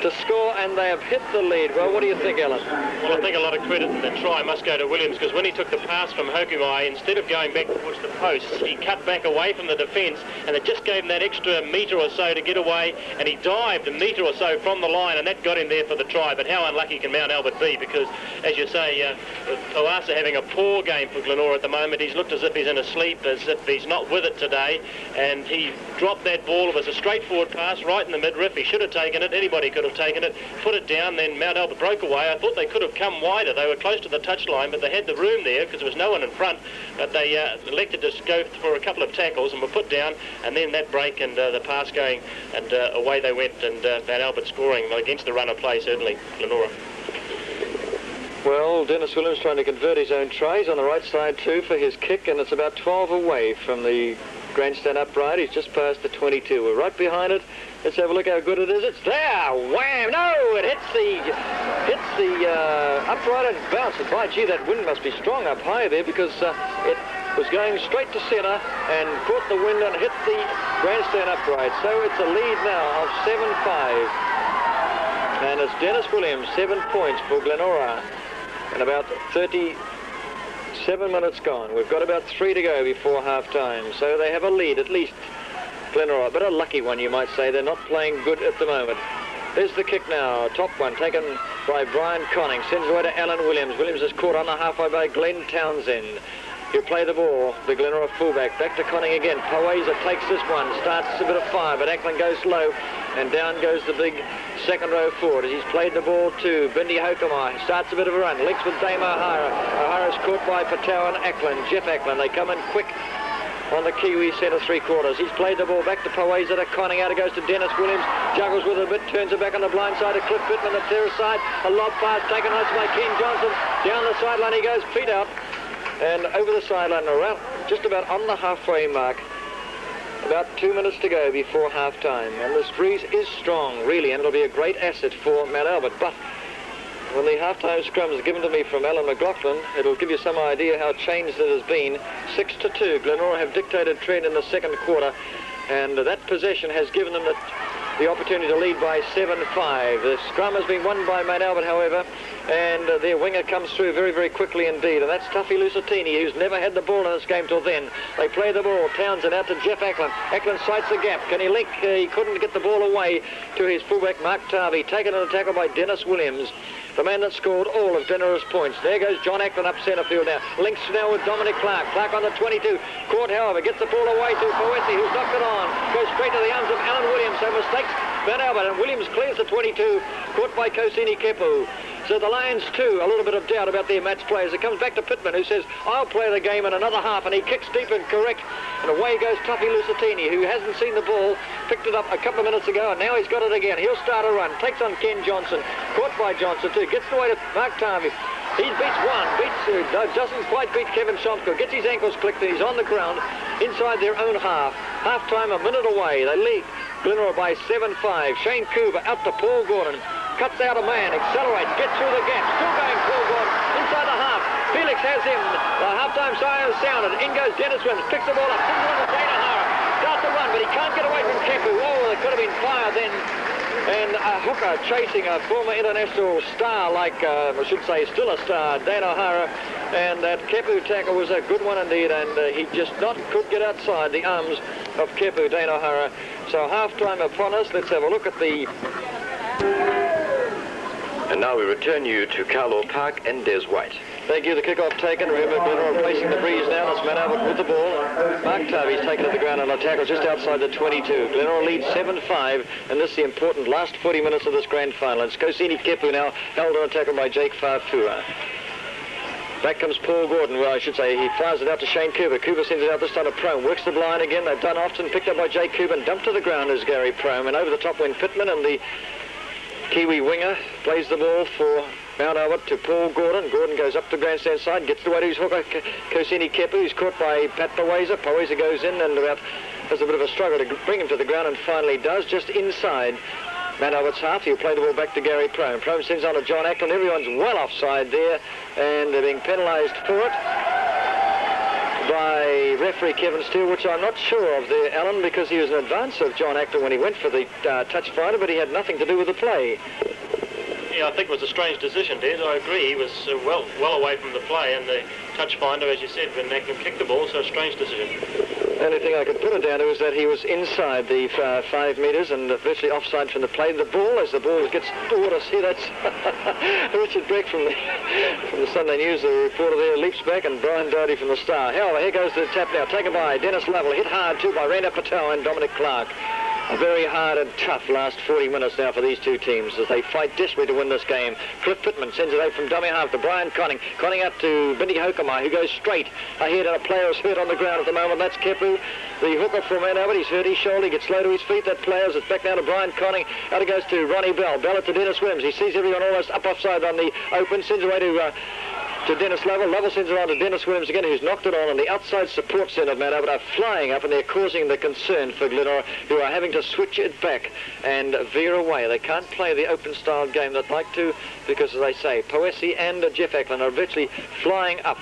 B: to score, and they have hit the lead. Well, what do you think, Alan?
A: Well, I think a lot of credit in the try must go to Williams, because when he took the pass from Hokumai, instead of going back towards the posts, he cut back away from the defence, and it just gave him that extra metre or so to get away, and he dived a metre or so from the line, and that got him there for the try. But how unlucky can Mount Albert be? Because, as you say, Oasa having a poor game for Glenora at the moment. He's looked as if he's in a sleep, as if he's not with it today, and he dropped that ball. It was a straightforward pass right in the midriff. He should have taken it. Anybody could have taken it, put it down, then Mount Albert broke away. I thought they could have come wider. They were close to the touchline, but they had the room there because there was no one in front. But they elected to go for a couple of tackles and were put down, and then that break and the pass going, and away they went, and Mount Albert scoring against the run of play, certainly, Glenora.
B: Well, Dennis Williams trying to convert his own tries on the right side too for his kick, and it's about 12 away from the grandstand upright. He's just past the 22. We're right behind it. Let's have a look how good it is. It's there. Wham! No, it hits the upright and bounces. By gee, that wind must be strong up high there, because it was going straight to centre and caught the wind and hit the grandstand upright. So it's a lead now of 7-5. And it's Dennis Williams, 7 points for Glenora. And about 37 minutes gone. We've got about 3 to go before half-time. So they have a lead, at least, Glenora. But a lucky one, you might say. They're not playing good at the moment. There's the kick now. Top one, taken by Brian Conning. Sends away to Alan Williams. Williams is caught on the halfway by Glenn Townsend. He'll play the ball, the Glenora fullback. Back to Conning again. Poeza takes this one. Starts a bit of fire, but Ackland goes low. And down goes the big second row forward as he's played the ball to Bindi Hokomai. Starts a bit of a run. Links with Dame O'Hara. O'Hara's caught by Patel and Ackland. Jeff Ackland. They come in quick on the Kiwi centre three-quarters. He's played the ball back to Poeza to Conning. Out it goes to Dennis Williams. Juggles with it a bit. Turns it back on the blind side to Cliff Pittman, the terrace side. A lob pass taken on by Ken Johnson. Down the sideline he goes. Feet out. And over the sideline, around just about on the halfway mark. About 2 minutes to go before half-time. And this breeze is strong, really, and it'll be a great asset for Mount Albert. But when the half-time scrum is given to me from Alan McLaughlin, it'll give you some idea how changed it has been. 6-2. Glenora have dictated trend in the second quarter, and that possession has given them the opportunity to lead by 7-5. The scrum has been won by Mount Albert, however, and their winger comes through very, very quickly indeed, and that's Tuffy Lusitini, who's never had the ball in this game till then. They play the ball. Townsend out to Jeff Ackland. Ackland sights the gap. Can he link? He couldn't get the ball away to his fullback, Mark Tarvey. Taken on a tackle by Dennis Williams, the man that scored all of Glenora's points. There goes John Ackland up centre field now. Links now with Dominic Clark. Clark on the 22. Caught, however, gets the ball away to Poezi, who's knocked it on. Goes straight to the arms of Alan Williams. So mistakes Mount Albert, and Williams clears the 22. Caught by Kosini Kepu. So the Lions, too, a little bit of doubt about their match players. It comes back to Pittman, who says, I'll play the game in another half, and he kicks deep and correct. And away goes Tuffy Lusitini, who hasn't seen the ball, picked it up a couple of minutes ago, and now he's got it again. He'll start a run, takes on Ken Johnson, caught by Johnson, too, gets away to Mark Tarvey. He beats one, doesn't quite beat Kevin Shomko, gets his ankles clicked, and he's on the ground inside their own half. Half-time a minute away. They lead Glenora by 7-5. Shane Cooper out to Paul Gordon. Cuts out a man, accelerates, gets through the gap. Still going Paul Gordon inside the half. Felix has him. The half-time siren sounded. In goes Dennis Williams. Picks the ball up. Puts it on to Dane O'Hara. Starts to run, but he can't get away from Kepu. Oh, there could have been fire then. And a hooker chasing a former international star, like, I should say, still a star, Dane O'Hara. And that Kepu tackle was a good one indeed, and he just could get outside the arms of Kepu, Dane O'Hara. So half-time upon us. Let's have a look at the...
C: And now we return you to Carlaw Park and Des White.
B: Thank you. The kickoff taken. Remember, Glenora replacing the breeze now. It's Mount Albert with the ball. Mark Tarvey's taken at the ground on a tackle just outside the 22. Glenora leads 7-5, and this is the important last 40 minutes of this grand final. It's Kosini Kepu now held on a tackle by Jake Farfua. Back comes Paul Gordon. Well, I should say he fires it out to Shane Cooper. Cooper sends it out this time to Prome. Works the blind again. They've done often. Picked up by Jake Cooper and dumped to the ground is Gary Prome. And over the top went Pittman, and the Kiwi winger plays the ball for Mount Albert to Paul Gordon. Gordon goes up the grandstand side, gets the way to his hooker, Kosini Kepu, who's caught by Pat Poeza. Poeza goes in, and about has a bit of a struggle to bring him to the ground, and finally does, just inside Mount Albert's half. He'll play the ball back to Gary Prome. Prome sends on to John Ackland. Everyone's well offside there, and they're being penalised for it by referee Kevin Steele, which I'm not sure of there, Alan, because he was in advance of John Ackland when he went for the touch finder, but he had nothing to do with the play.
A: Yeah, I think it was a strange decision, Des. I agree. He was well away from the play, and the touch finder, as you said, when Ackland kicked the ball, so a strange decision.
B: The only thing I could put it down to is that he was inside the 5 metres and virtually offside from the play. The ball, as the ball gets toward us here, that's Richard Breck from the Sunday News, the reporter there, leaps back, and Brian Doty from the Star. However, here goes the tap now, taken by Dennis Lovell, hit hard too by Randa Patel and Dominic Clark. A very hard and tough last 40 minutes now for these two teams as they fight desperately to win this game. Cliff Pittman sends it out from dummy half to Brian Conning. Conning out to Bindi Hokamai, who goes straight ahead, and a player is hurt on the ground at the moment. That's Kepu, the hooker from Mount Albert. He's hurt his shoulder. He gets slow to his feet. That player's it's back now to Brian Conning. Out it goes to Ronnie Bell. Bell it to Dennis Williams. He sees everyone almost up offside on the open. Sends away to Dennis Lovell. Lovell sends it on to Dennis Williams again, who's knocked it on, and the outside support centre of Mount Albert are flying up, and they're causing the concern for Glenora, who are having to switch it back and veer away. They can't play the open-style game they'd like to because, as I say, Poesi and Jeff Ackland are virtually flying up.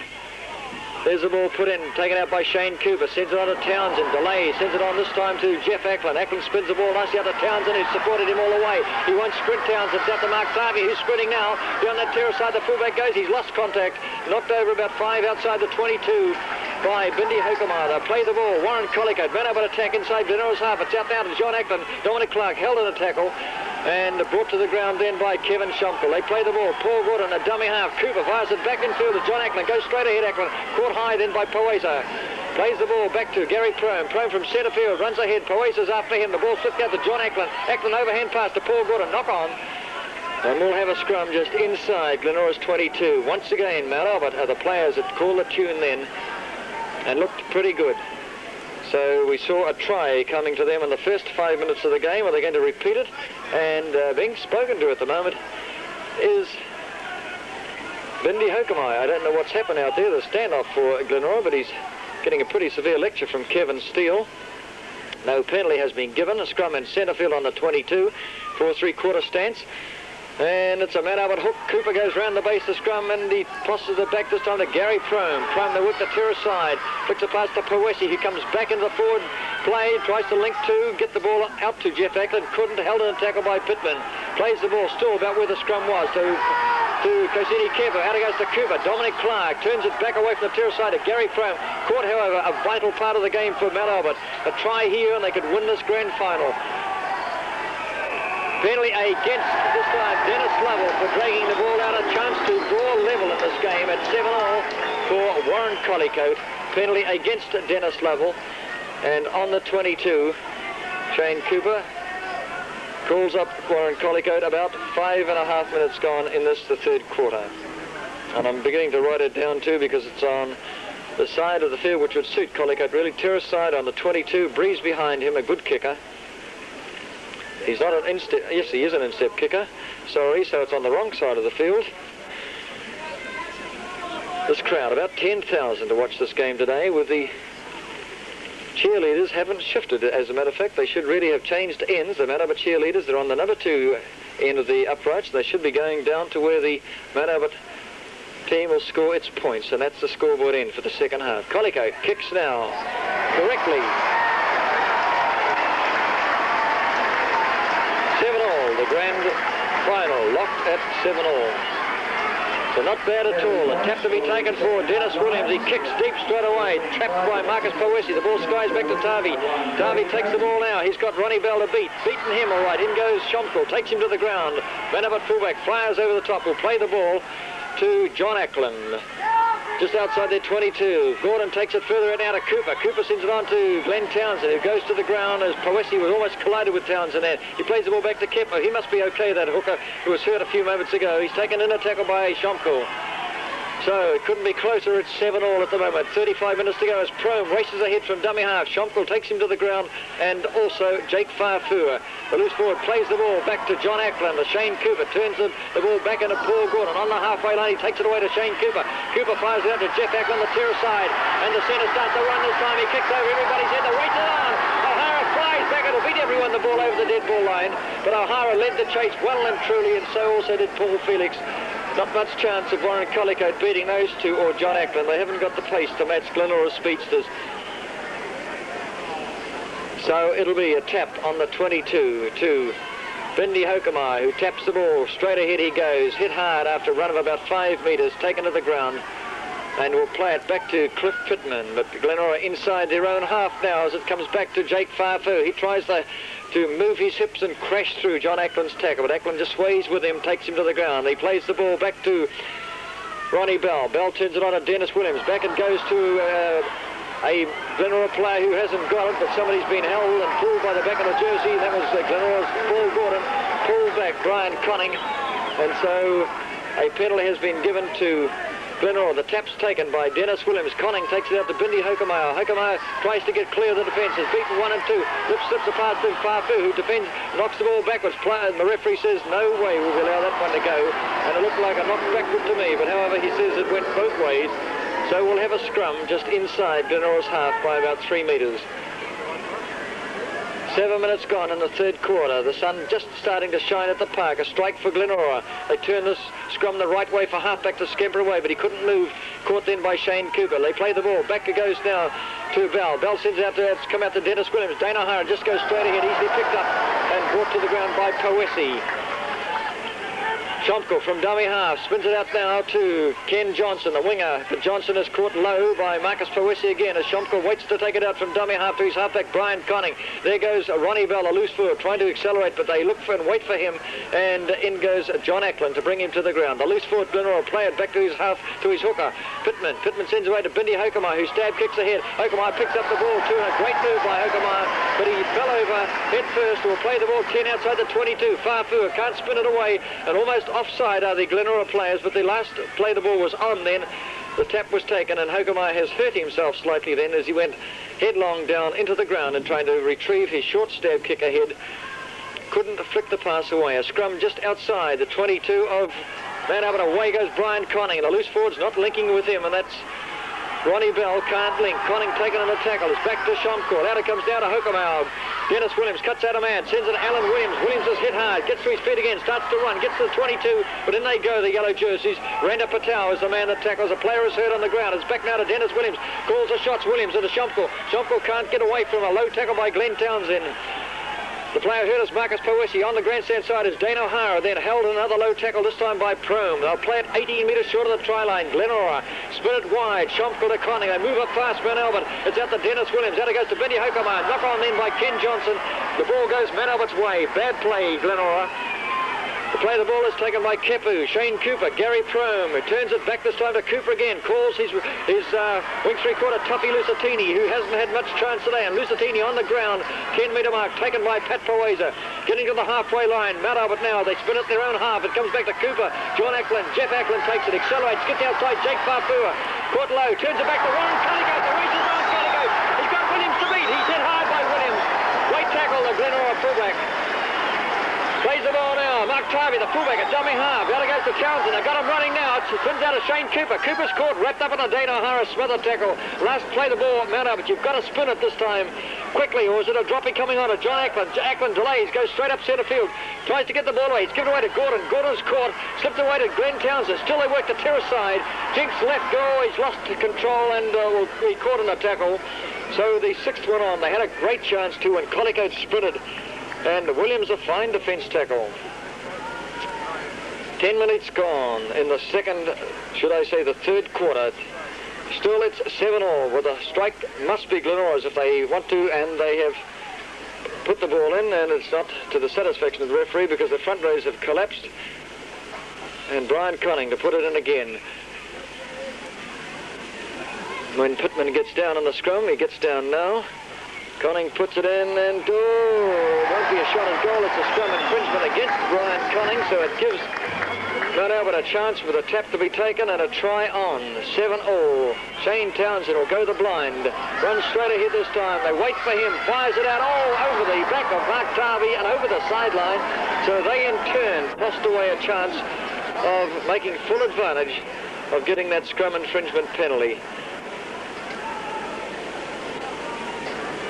B: There's the ball put in, taken out by Shane Cooper, sends it on to Townsend, delay, sends it on this time to Jeff Ackland. Ackland spins the ball nicely out to Townsend, who's supported him all the way. He won't sprint. Townsend, it's out to Mark Tarvey, who's sprinting now. Down that terrace side, the fullback goes, he's lost contact, knocked over about 5 outside the 22 by Bindi Hokamai. They play the ball, Warren Collicoat, ran over attack inside Glenora's half. It's out now to John Ackland. Dominic Clark held in a tackle and brought to the ground then by Kevin Schomkel. They play the ball, Paul Gordon, a dummy half. Cooper fires it back in field to John Ackland, goes straight ahead. Ackland caught high then by Poesa. Plays the ball back to Gary Prome. Prome from centre field, runs ahead. Poesa's after him. The ball slipped out to John Ackland. Ackland overhand pass to Paul Gordon, knock on. And we'll have a scrum just inside Glenora's 22. Once again, Mount Albert are the players that called the tune then and looked pretty good. So we saw a try coming to them in the first 5 minutes of the game. Are they going to repeat it? And being spoken to at the moment is Bindi Hokamai. I don't know what's happened out there, the standoff for Glenora, but he's getting a pretty severe lecture from Kevin Steele. No penalty has been given. A scrum in centre field on the 22 for a three-quarter stance. And it's a Mount Albert hook. Cooper goes round the base of scrum and he tosses it back this time to Gary Prome. Prome the work the terrace side. Flicks it past to Poesi, who comes back into the forward play. Tries to link to, get the ball out to Jeff Ackland. Couldn't, held in a tackle by Pittman. Plays the ball still about where the scrum was to Kosini Kepa. Out it goes to Cooper. Dominic Clark turns it back away from the terrace side to Gary Prome. Caught, however, a vital part of the game for Mount Albert. A try here and they could win this grand final. Penalty against, this time, Dennis Lovell for dragging the ball out. A chance to draw level in this game at 7-all for Warren Collicoat. Penalty against Dennis Lovell. And on the 22, Shane Cooper calls up Warren Collicoat. About 5.5 minutes gone in this, the third quarter. And I'm beginning to write it down too because it's on the side of the field which would suit Collicoat really. Terrace side on the 22, Breeze behind him, a good kicker. He's not an instep, yes he is an instep kicker, sorry, so it's on the wrong side of the field. This crowd, about 10,000 to watch this game today, with the cheerleaders haven't shifted. As a matter of fact, they should really have changed ends. The Mount Albert cheerleaders, they're on the number 2 end of the uprights. They should be going down to where the Mount Albert team will score its points, and that's the scoreboard end for the second half. Collicoat kicks now, correctly. 7-all, the grand final, locked at 7-all. So not bad at all. A tap to be taken for Dennis Williams. He kicks deep straight away, trapped by Marcus Poesi. The ball skies back to Tarvey. Tarvey takes the ball now. He's got Ronnie Bell to beat. Beaten him all right. In goes Schomkel, takes him to the ground. Mount Albert fullback fires over the top. Will play the ball to John Ackland. Just outside their 22. Gordon takes it further out now to Cooper. Cooper sends it on to Glenn Townsend, who goes to the ground as Poesi was almost collided with Townsend there. He plays the ball back to Kepler. He must be okay, that hooker who was hurt a few moments ago. He's taken in a tackle by Schomkel. So it couldn't be closer. It's 7-all at the moment. 35 minutes to go as Prome races ahead from dummy half. Schomkel takes him to the ground, and also Jake Farfur. The loose forward plays the ball back to John Ackland. Shane Cooper turns the ball back into Paul Gordon. On the halfway line, he takes it away to Shane Cooper. Cooper fires it out to Jeff Ackland, the terror side. And the centre starts to run this time. He kicks over everybody's head. The weight it on. O'Hara flies back. It'll beat everyone the ball over the dead ball line. But O'Hara led the chase well and truly, and so also did Paul Felix. Not much chance of Warren Cullicote beating those two or John Ackland. They haven't got the pace to match Glenorah's speedsters. So it'll be a tap on the 22 to Bindi Hokamai, who taps the ball. Straight ahead he goes. Hit hard after a run of about 5 metres. Taken to the ground. And we'll play it back to Cliff Pittman. But Glenorah inside their own half now as it comes back to Jake Farfur. He tries to move his hips and crash through John Ackland's tackle, but Ackland just sways with him, takes him to the ground. He plays the ball back to Ronnie Bell. Bell turns it on to Dennis Williams. Back it goes to a Glenorah player who hasn't got it, but somebody's been held and pulled by the back of the jersey. That was Glenorah's Paul Gordon. Pulled back Brian Conning. And so a penalty has been given to Glenorah. The tap's taken by Dennis Williams. Conning takes it out to Bindi Hokamai. Hokamai tries to get clear of the defence. Is beaten 1 and 2. Slips apart to Farfu, who defends, knocks the ball backwards. And the referee says, no way will we allow that one to go. And it looked like a knock backward to me, but however, he says it went both ways. So we'll have a scrum just inside Glenorah's half by about 3 metres. 7 minutes gone in the third quarter. The sun just starting to shine at the park. A strike for Glenorah. They turn this scrum the right way for halfback to scamper away, but he couldn't move. Caught then by Shane Cooper. They play the ball. Back it goes now to Bell. Bell sends it out to come out to Dennis Williams. Dana O'Hara just goes straight ahead. Easily picked up and brought to the ground by Poesi. Schomkel from dummy half spins it out now to Ken Johnson, the winger. But Johnson is caught low by Marcus Poesi again as Schomkel waits to take it out from dummy half to his halfback Brian Conning. There goes Ronnie Bell, a loose forward, trying to accelerate, but they look for and wait for him. And in goes John Ackland to bring him to the ground. The loose forward Glenorah play it back to his half, to his hooker. Pittman sends away to Bindi Hokamai, who stab kicks ahead. Hokamai picks up the ball too, and a great move by Hokamai, but he fell over head first. Will play the ball 10 outside the 22. Farfur can't spin it away, and almost offside are the Glenorah players, but the last play the ball was on then. The tap was taken, and Hokamai has hurt himself slightly then as he went headlong down into the ground and trying to retrieve his short stab kick ahead. Couldn't flick the pass away. A scrum just outside the 22 of Van Albert. Away goes Brian Conning. The loose forward's not linking with him, and that's Ronnie Bell can't link. Conning taken on a tackle. It's back to Schomkel. Out it comes down to Hokamau. Dennis Williams cuts out a man. Sends it to Alan Williams. Williams is hit hard. Gets to his feet again. Starts to run. Gets to the 22. But in they go, the yellow jerseys. Randa Patel is the man that tackles. A player is hurt on the ground. It's back now to Dennis Williams. Calls the shots. Williams into Schomkel. Schomkel can't get away from a low tackle by Glenn Townsend. The player hurt is Marcus Poesi. On the grandstand side is Dane O'Hara, then held another low tackle, this time by Prome. They'll play it 18 metres short of the try line. Glenorah spin it wide. Schomkel to Conning. They move up fast, Van Albert. It's out to Dennis Williams. Out it goes to Bindi Hokamai. Knock on then by Ken Johnson. The ball goes Van Albert's way. Bad play, Glenorah. The play the ball is taken by Kepu, Shane Cooper, Gary Prome, who turns it back this time to Cooper again, calls his wing three-quarter Tuffy Lusitini, who hasn't had much chance today, and Lusitini on the ground, 10-metre mark, taken by Pat Poesa, getting to the halfway line. Mount Albert now, they spin it their own half, it comes back to Cooper, John Ackland, Jeff Ackland takes it, accelerates, gets outside, Jake Farfur, caught low, turns it back to Warren Cullicote, the race is on Cullicote, he's got Williams to beat, he's hit hard by Williams, great tackle, the Glenorah fullback. Plays the ball now. Mark Tarvey, the fullback, at dummy half. The other goes to Townsend. They've got him running now. It spins out of Shane Cooper. Cooper's caught, wrapped up in a Dane O'Hara smother tackle. Last play the ball, Mount Albert. You've got to spin it this time quickly, or is it a droppy coming on to John Ackland? Ackland delays, goes straight up centre field. Tries to get the ball away. He's given away to Gordon. Gordon's caught. Slipped away to Glenn Townsend. Still they work the terrace side. Jinks left go. He's lost control and will be caught in the tackle. So the sixth one on. They had a great chance too when Cullicote sprinted. And Williams a fine defence tackle. 10 minutes gone in the second, should I say the third quarter. Still it's 7-all, with a strike must be Glenorah's if they want to, and they have put the ball in, and it's not to the satisfaction of the referee because the front rows have collapsed. And Brian Conning to put it in again. When Pittman gets down on the scrum, he gets down now. Conning puts it in, and won't be a shot at goal. It's a scrum infringement against Brian Conning, so it gives Mount Albert a chance with a tap to be taken and a try on. 7-all. Shane Townsend will go the blind. Runs straight ahead this time. They wait for him. Fires it out all over the back of Mark Darby and over the sideline. So they in turn tossed away a chance of making full advantage of getting that scrum infringement penalty.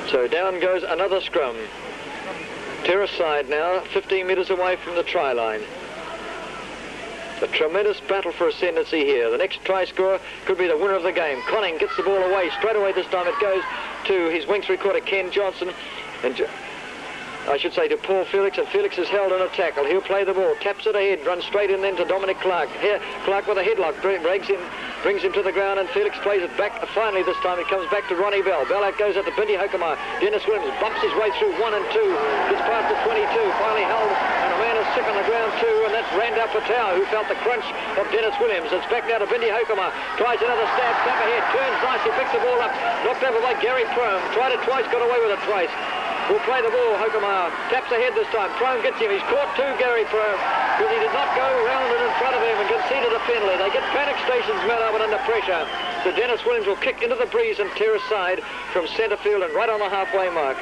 B: So down goes another scrum. Terrace side now, 15 metres away from the try line. A tremendous battle for ascendancy here. The next try scorer could be the winner of the game. Conning gets the ball away. Straight away this time it goes to his wing three-quarter, Ken Johnson. And I should say to Paul Felix, and Felix is held in a tackle. He'll play the ball, taps it ahead, runs straight in then to Dominic Clark. Here, Clark with a headlock, brings him to the ground, and Felix plays it back. Finally this time it comes back to Ronnie Bell. Bell out goes at the Bindi Hokamai. Dennis Williams bumps his way through 1 and 2, gets past the 22, finally held, and a man is sick on the ground too, and that's Randall Patel, who felt the crunch of Dennis Williams. It's back now to Bindi Hokamai. Tries another stab, tap ahead, turns nicely, picks the ball up, knocked over by Gary Prome. Tried it twice, got away with it twice. Will play the ball, Hokamai taps ahead this time. Prome gets him. He's caught too, Gary Prome, because he did not go round and in front of him and conceded a penalty. They get panic stations, Mount Albert, under pressure. So Dennis Williams will kick into the breeze and terrace side from centre field and right on the halfway mark.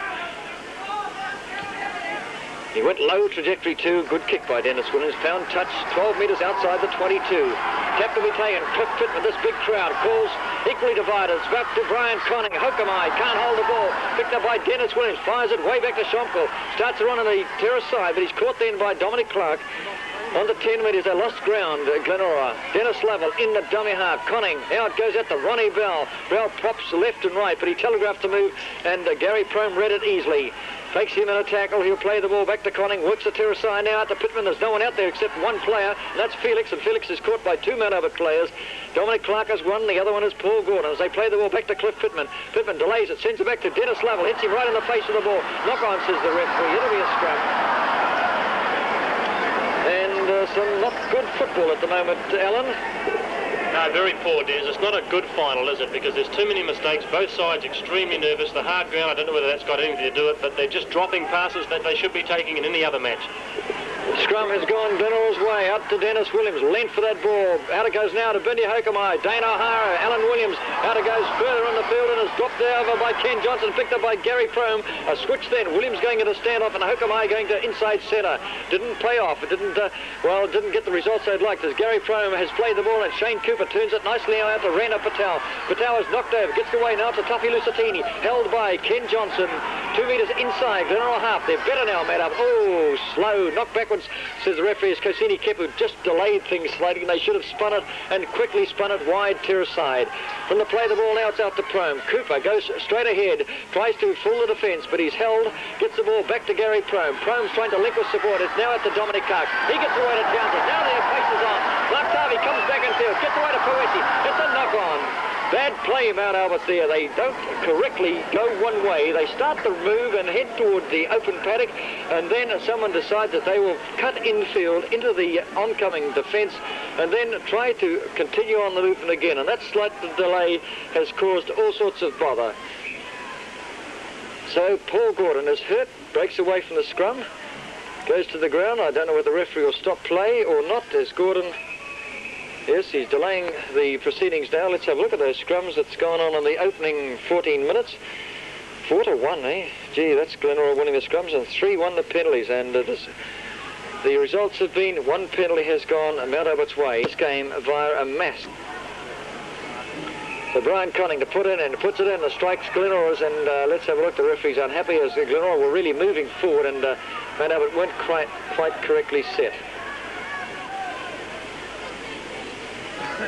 B: He went low trajectory too. Good kick by Dennis Williams. Found touch 12 metres outside the 22. Tap to be taken. Cliff Pittman, this big crowd, calls equally divided. It's back to Brian Conning. Hokamai can't hold the ball. Picked up by Dennis Williams. Fires it way back to Schomkel. Starts to run on the terrace side, but he's caught then by Dominic Clark. On the 10 metres, they lost ground, Glenora. Dennis Lovell in the dummy half. Conning, out goes at the Ronnie Bell. Bell pops left and right, but he telegraphed the move, and Gary Prome read it easily. Fakes him in a tackle. He'll play the ball back to Conning. Works the terrace side now out to Pittman. There's no one out there except one player, and that's Felix, and Felix is caught by two Mount Albert players. Dominic Clark has one, the other one is Paul Gordon. As they play the ball back to Cliff Pittman. Pittman delays it, sends it back to Dennis Lovell. Hits him right in the face of the ball. Knock on, says the referee. It'll be a scrum. And some not good football at the moment, Alan.
A: No, very poor, Des. It's not a good final, is it? Because there's too many mistakes. Both sides extremely nervous. The hard ground, I don't know whether that's got anything to do with it, but they're just dropping passes that they should be taking in any other match.
B: Scrum has gone Glenor's way, out to Dennis Williams, lent for that ball. Out it goes now to Bindi Hokamai, Dane O'Hara, Alan Williams. Out it goes further on the field and is dropped over by Ken Johnson, picked up by Gary Prome. A switch then, Williams going into standoff and Hokamai going to inside centre. Didn't pay off, it didn't get the results they'd liked, as Gary Prome has played the ball and Shane Cooper turns it nicely out to Randall Patel. Patel is knocked over, gets away now to Tuffy Lusitini, held by Ken Johnson. 2 metres inside, Glenora half. They're better now, made up. Oh, slow, knocked backwards, says the referee. Is Kosini Kepu just delayed things slightly, and they should have spun it and quickly spun it wide terrace side. From the play the ball now, it's out to Prome. Cooper goes straight ahead, tries to fool the defence, but he's held, gets the ball back to Gary Prome. Prome's trying to link with support. It's now out to Dominic Clark. He gets away to Townsend. Now their faces on. Mark Darby comes back in field, gets away to Poesi. It's a knock on. Bad play, Mount Albert there. They don't correctly go one way. They start the move and head toward the open paddock, and then someone decides that they will cut infield into the oncoming defence and then try to continue on the movement again. And that slight delay has caused all sorts of bother. So Paul Gordon is hurt, breaks away from the scrum, goes to the ground. I don't know whether the referee will stop play or not, as Gordon... Yes, he's delaying the proceedings now. Let's have a look at those scrums that's gone on in the opening 14 minutes. 4-1, eh? Gee, that's Glenora winning the scrums, and 3-1 the penalties. And the results have been one penalty has gone Mount Albert's way. This game via a mass. So Brian Conning to put in, and puts it in, the strikes Glenora's, and let's have a look. The referee's unhappy as Glenora were really moving forward, and Mount Albert weren't quite correctly set.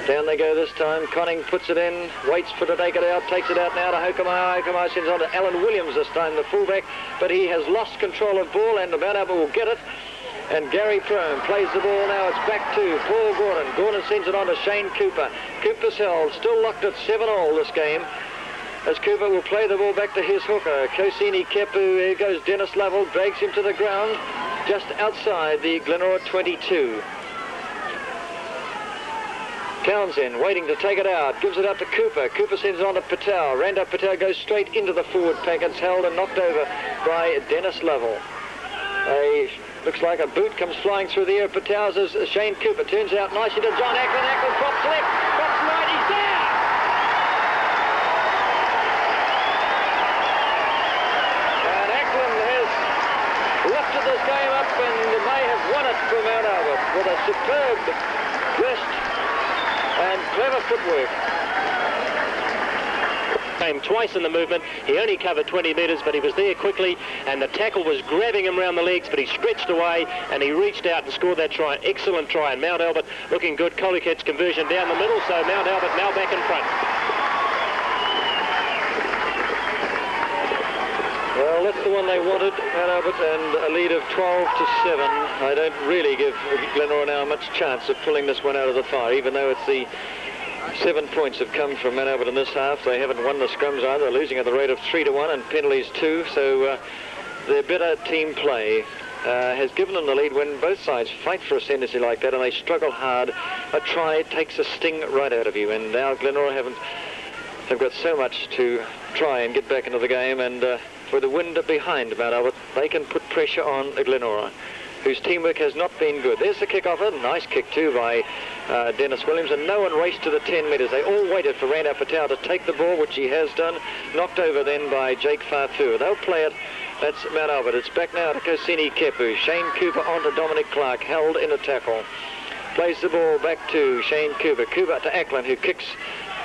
B: Down they go this time. Conning puts it in, waits for to take it out, takes it out now to Hokamai. Hokamai sends on to Alan Williams this time, the fullback, but he has lost control of ball, and Mount Albert will get it. And Gary Prome plays the ball now. It's back to Paul Gordon. Gordon sends it on to Shane Cooper. Cooper's held, still locked at 7-all this game, as Cooper will play the ball back to his hooker. Kosini Kepu, here goes Dennis Lovell, drags him to the ground just outside the Glenora 22. Townsend waiting to take it out, gives it up to Cooper. Cooper sends it on to Patel. Randall Patel goes straight into the forward pack. It's held and knocked over by Dennis Lovell. A Looks like a boot comes flying through the air. Patow's as Shane Cooper turns out nicely to John Ackland. Ackland drops left, drops right, he's there! And Ackland has lifted this game up and may have won it for Mount Albert with a superb burst and clever footwork.
A: Came twice in the movement. He only covered 20 metres, but he was there quickly, and the tackle was grabbing him around the legs, but he stretched away and he reached out and scored that try. Excellent try, and Mount Albert looking good. Culqnora conversion down the middle, so Mount Albert now back in front.
B: Well, that's the one they wanted, Mount Albert, and a lead of 12-7. I don't really give Glenora now much chance of pulling this one out of the fire, even though it's the 7 points have come from Mount Albert in this half. They haven't won the scrums either. They're losing at the rate of 3-1 and penalties 2. So their better team play has given them the lead when both sides fight for ascendancy like that and they struggle hard. A try takes a sting right out of you. And now Glenora have got so much to try and get back into the game. And with the wind behind Mount Albert, they can put pressure on Glenora, whose teamwork has not been good. There's the kick-off, a nice kick too by Dennis Williams, and no one raced to the 10 metres. They all waited for Randall Patel to take the ball, which he has done. Knocked over then by Jake Farfur. They'll play it. That's Mount Albert. It's back now to Kosini Kepu. Shane Cooper onto Dominic Clark, held in a tackle. Plays the ball back to Shane Cooper. Cooper to Ackland, who kicks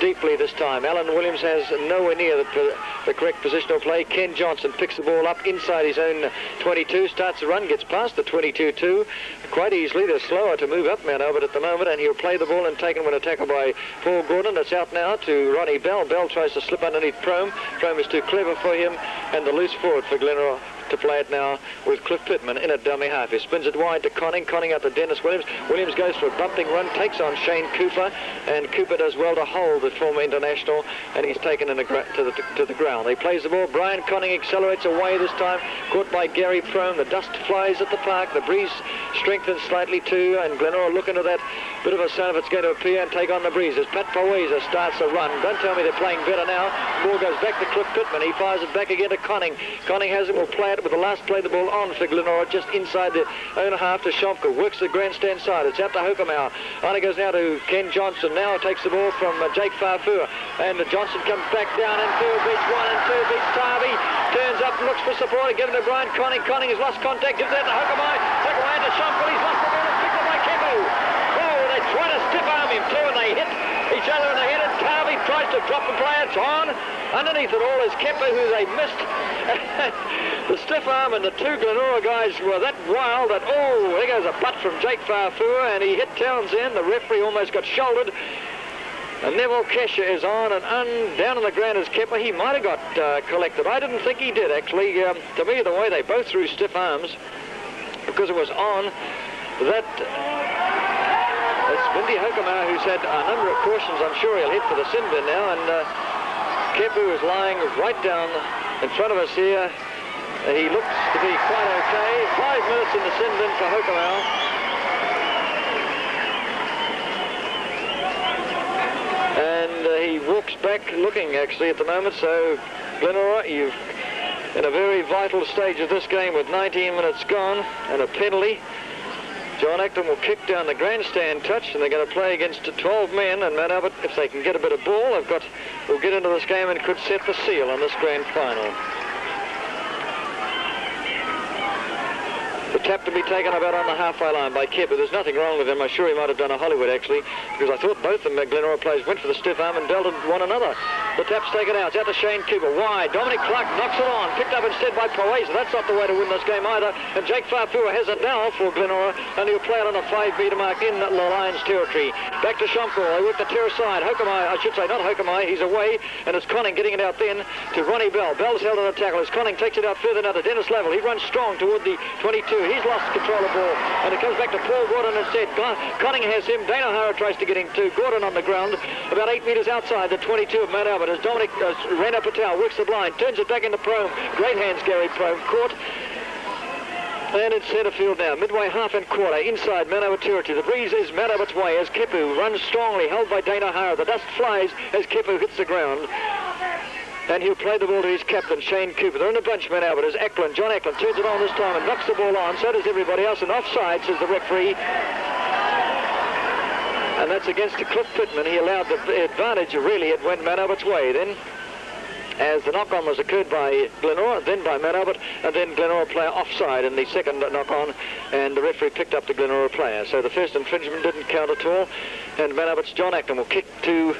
B: deeply this time. Alan Williams has nowhere near the correct positional play. Ken Johnson picks the ball up inside his own 22, starts the run, gets past the 22-2 quite easily. They're slower to move up Mount Albert at the moment, and he'll play the ball and taken when a tackle by Paul Gordon. It's out now to Ronnie Bell. Bell tries to slip underneath Prome. Prome is too clever for him, and the loose forward for Glenora to play it now with Cliff Pittman in at dummy half. He spins it wide to Conning. Conning out to Dennis Williams. Williams goes for a bumping run, takes on Shane Cooper, and Cooper does well to hold the former international, and he's taken in to the ground. He plays the ball. Brian Conning accelerates away this time, caught by Gary Prome. The dust flies at the park. The breeze strengthens slightly too, and Glenora look into that bit of a sign if it's going to appear and take on the breeze as Pat Paweza starts a run. Don't tell me they're playing better now. The ball goes back to Cliff Pittman. He fires it back again to Conning. Conning has it, will play it with the last play the ball on for Glenora just inside the own half to Schomka. Works the grandstand side. It's out to Hokomau. On it goes now to Ken Johnson. Now takes the ball from Jake Farfur, and Johnson comes back down and field beats 1 and 2, beats Tarvey. Turns up, looks for support, and gives it to Brian Conning. Conning has lost contact, gives it out to Hokomau. Hokomau to Schomka. He's lost the ball. It's picked up by Kepu. Oh, they try to stiff arm him too, and they hit each other in the head, and Tarvey tries to drop and play. It's on. Underneath it all is Kepu, who they missed. The stiff arm and the two Glenora guys were that wild that, oh, there goes a butt from Jake Farfur, and he hit Townsend. The referee almost got shouldered. And Neville Kesher is on and down on the ground as Kepu. He might have got collected. I didn't think he did, actually. To me, the way they both threw stiff arms, because it was on, that... It's Vindy Hokomau, who's had a number of cautions. I'm sure he'll hit for the sin bin now, and Kepu is lying right down in front of us here. He looks to be quite okay. 5 minutes in the sin bin for Hokomau. And he walks back looking, actually, at the moment. So, Glenora, you've in a very vital stage of this game with 19 minutes gone and a penalty. John Acton will kick down the grandstand touch, and they're going to play against 12 men. And Mount Albert, if they can get a bit of ball, will get into this game and could set the seal on this grand final. The tap to be taken about on the halfway line by Kepu. There's nothing wrong with him. I'm sure he might have done a Hollywood, actually, because I thought both of the Glenora players went for the stiff arm and belted one another. The tap's taken out. It's out to Shane Cooper. Wide. Dominic Clark knocks it on. Picked up instead by Paweza. That's not the way to win this game either. And Jake Farfur has it now for Glenora, and he'll play it on a 5-metre mark in the Lions territory. Back to Schomka. They work the terrace side. Hokomau, I should say, not Hokomau. He's away, and it's Conning getting it out then to Ronnie Bell. Bell's held on a tackle as Conning takes it out further now to Dennis Level. He runs strong toward the 22. He's lost control of the ball, and it comes back to Paul Gordon instead. Conning has him. Dana Hara tries to get him too. Gordon on the ground, about 8 metres outside the 22 of Mount Albert as Dominic Rana Patel works the blind, turns it back into Prome. Great hands, Gary Prome. Caught. And in centre field now, midway half and quarter, inside Mount Albert territory. The breeze is Mount Albert's way as Kepu runs strongly, held by Dana Hara. The dust flies as Kepu hits the ground. and he'll play the ball to his captain, Shane Cooper. They're in a bunch, Mount Albert. As John Ackland turns it on this time and knocks the ball on. So does everybody else. And offside, says the referee. And that's against Cliff Pittman. He allowed the advantage. Really, it went Mount Albert's way then, as the knock-on was occurred by Glenora, then by Mount Albert, and then Glenora player offside in the second knock-on, and the referee picked up the Glenora player. So the first infringement didn't count at all, and Mount Albert's John Ackland will kick to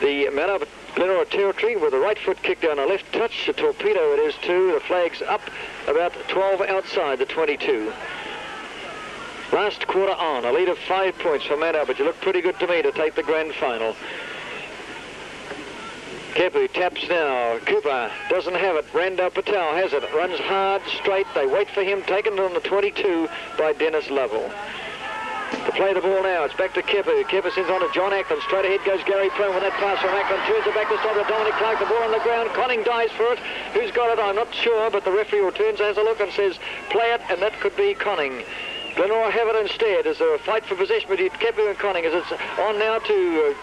B: the Mount Albert Glenora territory with a right foot kick down a left touch. A torpedo it is too. The flag's up about 12 outside the 22. Last quarter on, a lead of 5 points for Mount Albert. You look pretty good to me to take the grand final. Kepu taps now. Cooper doesn't have it. Randall Patel has it. Runs hard, straight. They wait for him. Taken on the 22 by Dennis Lovell. To play the ball now, it's back to Kepu. Kepu sends on to John Ackland. Straight ahead goes Gary Prone with that pass from Ackland. Turns it back this time to Dominic Clark. The ball on the ground. Conning dives for it. Who's got it? I'm not sure, but the referee returns, has a look and says, play it, and that could be Conning. Glenora have it instead. Is there a fight for possession between Kepu and Conning? As it's on now to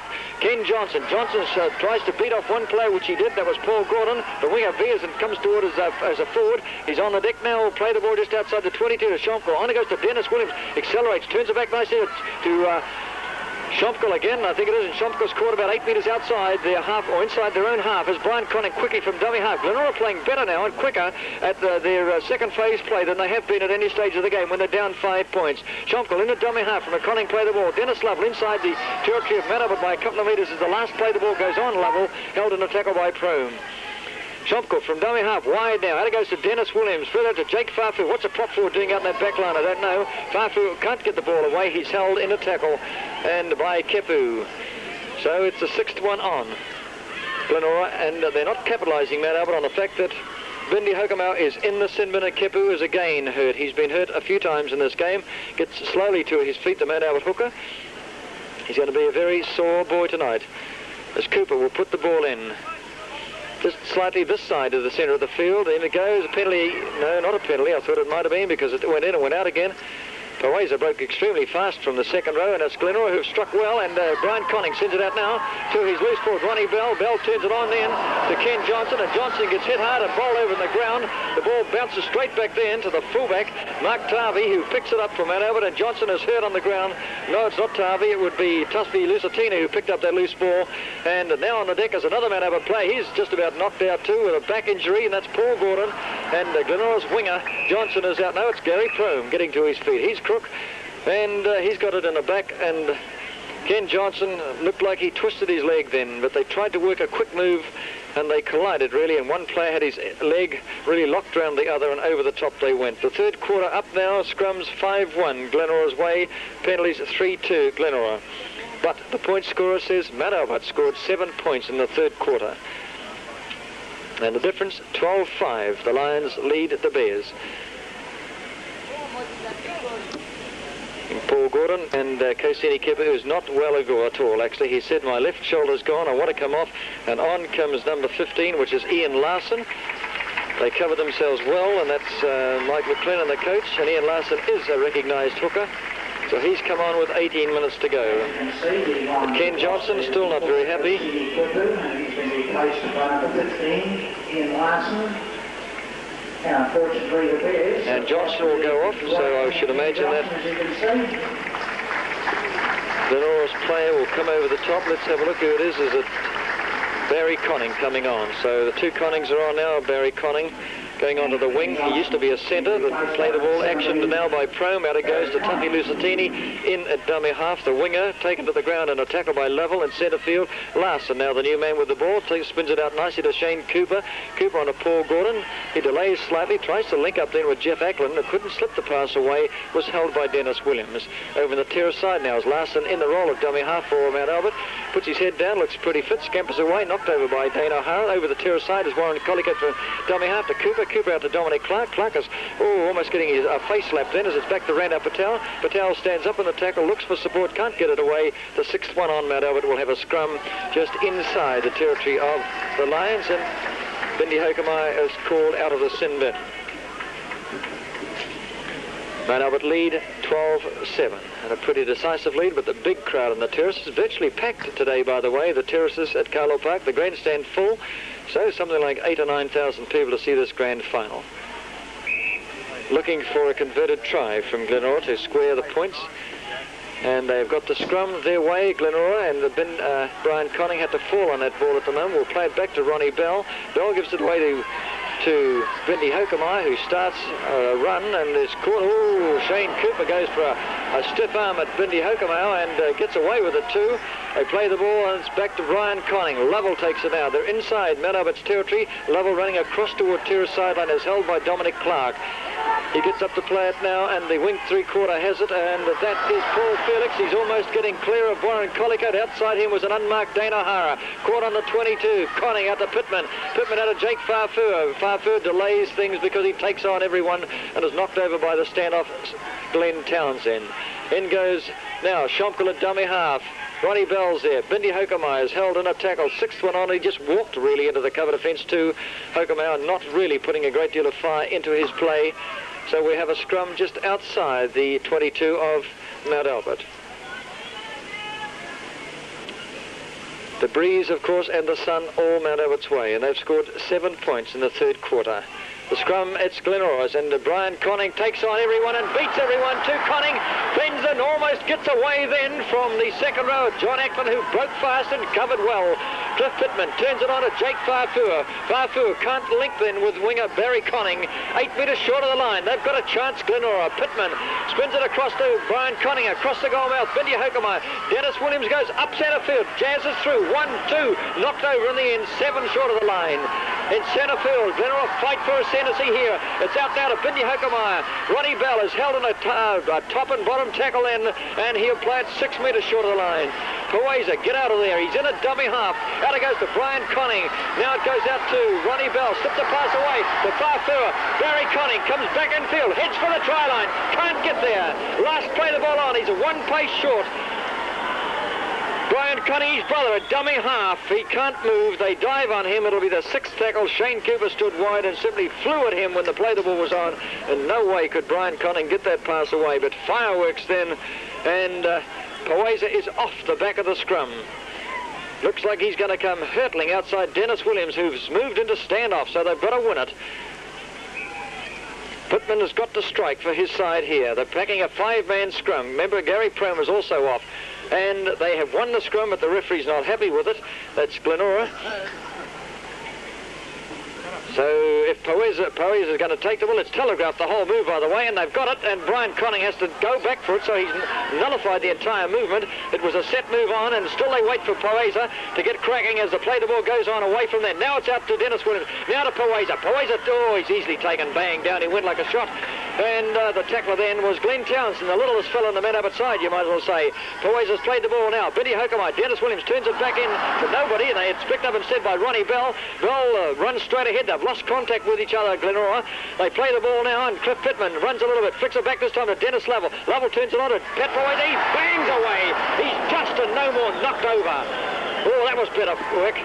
B: Ken Johnson. Johnson tries to beat off one player, which he did. That was Paul Gordon. The winger veers and comes toward as a forward. He's on the deck now. Will play the ball just outside the 22 to Schomkel. On it goes to Dennis Williams. Accelerates, turns it back nicely to Schomkel again. I think it is, and Schomkel's caught about 8 metres outside their half, or inside their own half, as Brian Conning quickly from dummy half. Glenora playing better now and quicker at their second phase play than they have been at any stage of the game when they're down 5 points. Schomkel in the dummy half from a Conning play the ball. Dennis Lovell inside the territory of Mount Albert by a couple of metres as the last play the ball goes on. Lovell held in a tackle by Prome. Schomkel from dummy half, wide now. Out it goes to Dennis Williams. Further to Jake Farfu. What's a prop forward doing out in that back line? I don't know. Farfu can't get the ball away. He's held in a tackle and by Kepu. So it's the 6th one on Glenora, and they're not capitalising, Mount Albert, on the fact that Bindi Hokamau is in the sin bin, and Kepu is again hurt. He's been hurt a few times in this game. Gets slowly to his feet, the Mount Albert hooker. He's going to be a very sore boy tonight, as Cooper will put the ball in. Just slightly this side of the centre of the field. In it goes. A penalty. No, not a penalty. I thought it might have been because it went in and went out again. Paweza broke extremely fast from the second row, and it's Glenora who've struck well, and Brian Conning sends it out now to his loose forward, Ronnie Bell. Bell turns it on then to Ken Johnson, and Johnson gets hit hard and bowled over in the ground. The ball bounces straight back then to the fullback, Mark Tarvey, who picks it up from Mount Albert, and Johnson is hurt on the ground. No, it's not Tarvey. It would be Tusby Lusitini who picked up that loose ball, and now on the deck is another Mount Albert player. He's just about knocked out too with a back injury, and that's Paul Gordon, and Glenora's winger Johnson is out. No, it's Gary Prome getting to his feet. He's crook, and he's got it in the back, and Ken Johnson looked like he twisted his leg then, but they tried to work a quick move and they collided really, and one player had his leg really locked around the other, and over the top they went. The third quarter up now, scrums 5-1 Glenora's way, penalties 3-2 Glenora. But the point scorer says Mount Albert scored 7 points in the third quarter, and the difference 12-5. The Lions lead the Bears. Paul Gordon and Kosini Kepu, who's not well at all actually. He said, my left shoulder's gone, I want to come off, and on comes number 15, which is Ian Larson. They cover themselves well, and that's Mike McLennan, the coach, and Ian Larson is a recognised hooker, so he's come on with 18 minutes to go. But Ken Johnson still not very happy. Ian Larson. And Johnson will go off, so I should imagine that Glenora's player will come over the top. Let's have a look who it is. Is it Barry Conning coming on? So the two Connings are on now. Barry Conning going onto the wing. He used to be a centre, but played the ball actioned now by Prome. Out it goes to Tuffy Lusitini in at dummy half. The winger taken to the ground and a tackle by Lovell in centre field. Larson now the new man with the ball, spins it out nicely to Shane Cooper. Cooper on to Paul Gordon. He delays slightly, tries to link up then with Jeff Ackland, who couldn't slip the pass away, was held by Dennis Williams. Over in the terrace side now is Larson in the role of dummy half for Mount Albert. Puts his head down, looks pretty fit, scampers away, knocked over by Dane O'Hara. Over the terrace side is Warren Collicutt for dummy half to Cooper. Cooper out to Dominic Clark. Clark is almost getting his face slapped then as it's back to Randall Patel. Patel stands up in the tackle, looks for support, can't get it away. The 6th one on Mount Albert will have a scrum just inside the territory of the Lions, and Bindi Hokamai is called out of the sin bin. Mount Albert lead 12-7, and a pretty decisive lead, but the big crowd on the terrace is virtually packed today, by the way. The terraces at Carlow Park, the grandstand full, so something like 8,000 or 9,000 people to see this grand final. Looking for a converted try from Glenora to square the points, and they've got the scrum their way, Glenora, and Brian Conning had to fall on that ball at the moment. We'll play it back to Ronnie Bell. Bell gives it away to Bindi Hokamai, who starts a run and is caught. Oh, Shane Cooper goes for a stiff arm at Bindi Hokamai and gets away with it too. They play the ball and it's back to Brian Conning. Lovell takes it now. They're inside Mount Albert's territory. Lovell running across toward terrace sideline is held by Dominic Clark. He gets up to play it now, and the wing three-quarter has it, and that is Paul Felix. He's almost getting clear of Warren Collicoat. Outside him was an unmarked Dane O'Hara. Caught on the 22. Conning out to Pittman. Pittman out of Jake Farfur. Farfur delays things because he takes on everyone and is knocked over by the standoff Glenn Townsend. In goes now Schomkel at dummy half. Ronnie Bell's there. Bindi Hokamai is held in a tackle. Sixth one on. He just walked really into the cover defence too. Hokamai not really putting a great deal of fire into his play. So we have a scrum just outside the 22 of Mount Albert. The breeze, of course, and the sun all Mount Albert's way, and they've scored 7 points in the third quarter. The scrum, it's Glenora's, and Brian Conning takes on everyone and beats everyone to Conning. Bends and almost gets away then from the second row. John Ackland, who broke fast and covered well. Cliff Pittman turns it on to Jake Farfur. Farfur can't link then with winger Barry Conning. 8 metres short of the line. They've got a chance, Glenora. Pittman spins it across to Brian Conning, across the goal mouth. Bindi Hokamai. Dennis Williams goes up centre field. Jazzes through. 1-2. Knocked over in the end. 7 short of the line. In centre field, Glenora fight for ascendancy here. It's out now to Bindi Hokamai. Ronnie Bell is held in a top and bottom tackle in, and he'll play it 6 metres short of the line. Paweza, get out of there. He's in a dummy half. Out it goes to Brian Conning. Now it goes out to Ronnie Bell. Slips the pass away to Farfur. Barry Conning comes back in field. Heads for the try line. Can't get there. Last play the ball on. He's 1 pace short. Brian Conning, his brother, a dummy half. He can't move. They dive on him. It'll be the 6th tackle. Shane Cooper stood wide and simply flew at him when the play the ball was on. In no way could Brian Conning get that pass away, but fireworks then, and Paweza is off the back of the scrum. Looks like he's going to come hurtling outside Dennis Williams, who's moved into standoff, so they've got to win it. Pittman has got to strike for his side here. They're packing a 5-man scrum. Remember, Gary Prome is also off. And they have won the scrum, but the referee's not happy with it. That's Glenora. So if Paweza is going to take the ball, it's telegraphed the whole move, by the way, and they've got it, and Brian Conning has to go back for it, so he's nullified the entire movement. It was a set move on, and still they wait for Paweza to get cracking as the play the ball goes on away from them. Now it's out to Dennis Williams. Now to Paweza. Paweza, oh, he's easily taken. Bang, down he went like a shot. And the tackler then was Glenn Townsend, the littlest fellow on the Mount Albert side, you might as well say. Paweza's played the ball now. Bindi Hokamai. Dennis Williams turns it back in to nobody, and it's picked up instead by Ronnie Bell. Bell runs straight ahead. They've lost contact with each other, Glenora. They play the ball now, and Cliff Pittman runs a little bit, flicks it back this time to Dennis Lovell. Lovell turns it on to Pat Paweza. He bangs away. He's just and no more knocked over. Oh, that was better work.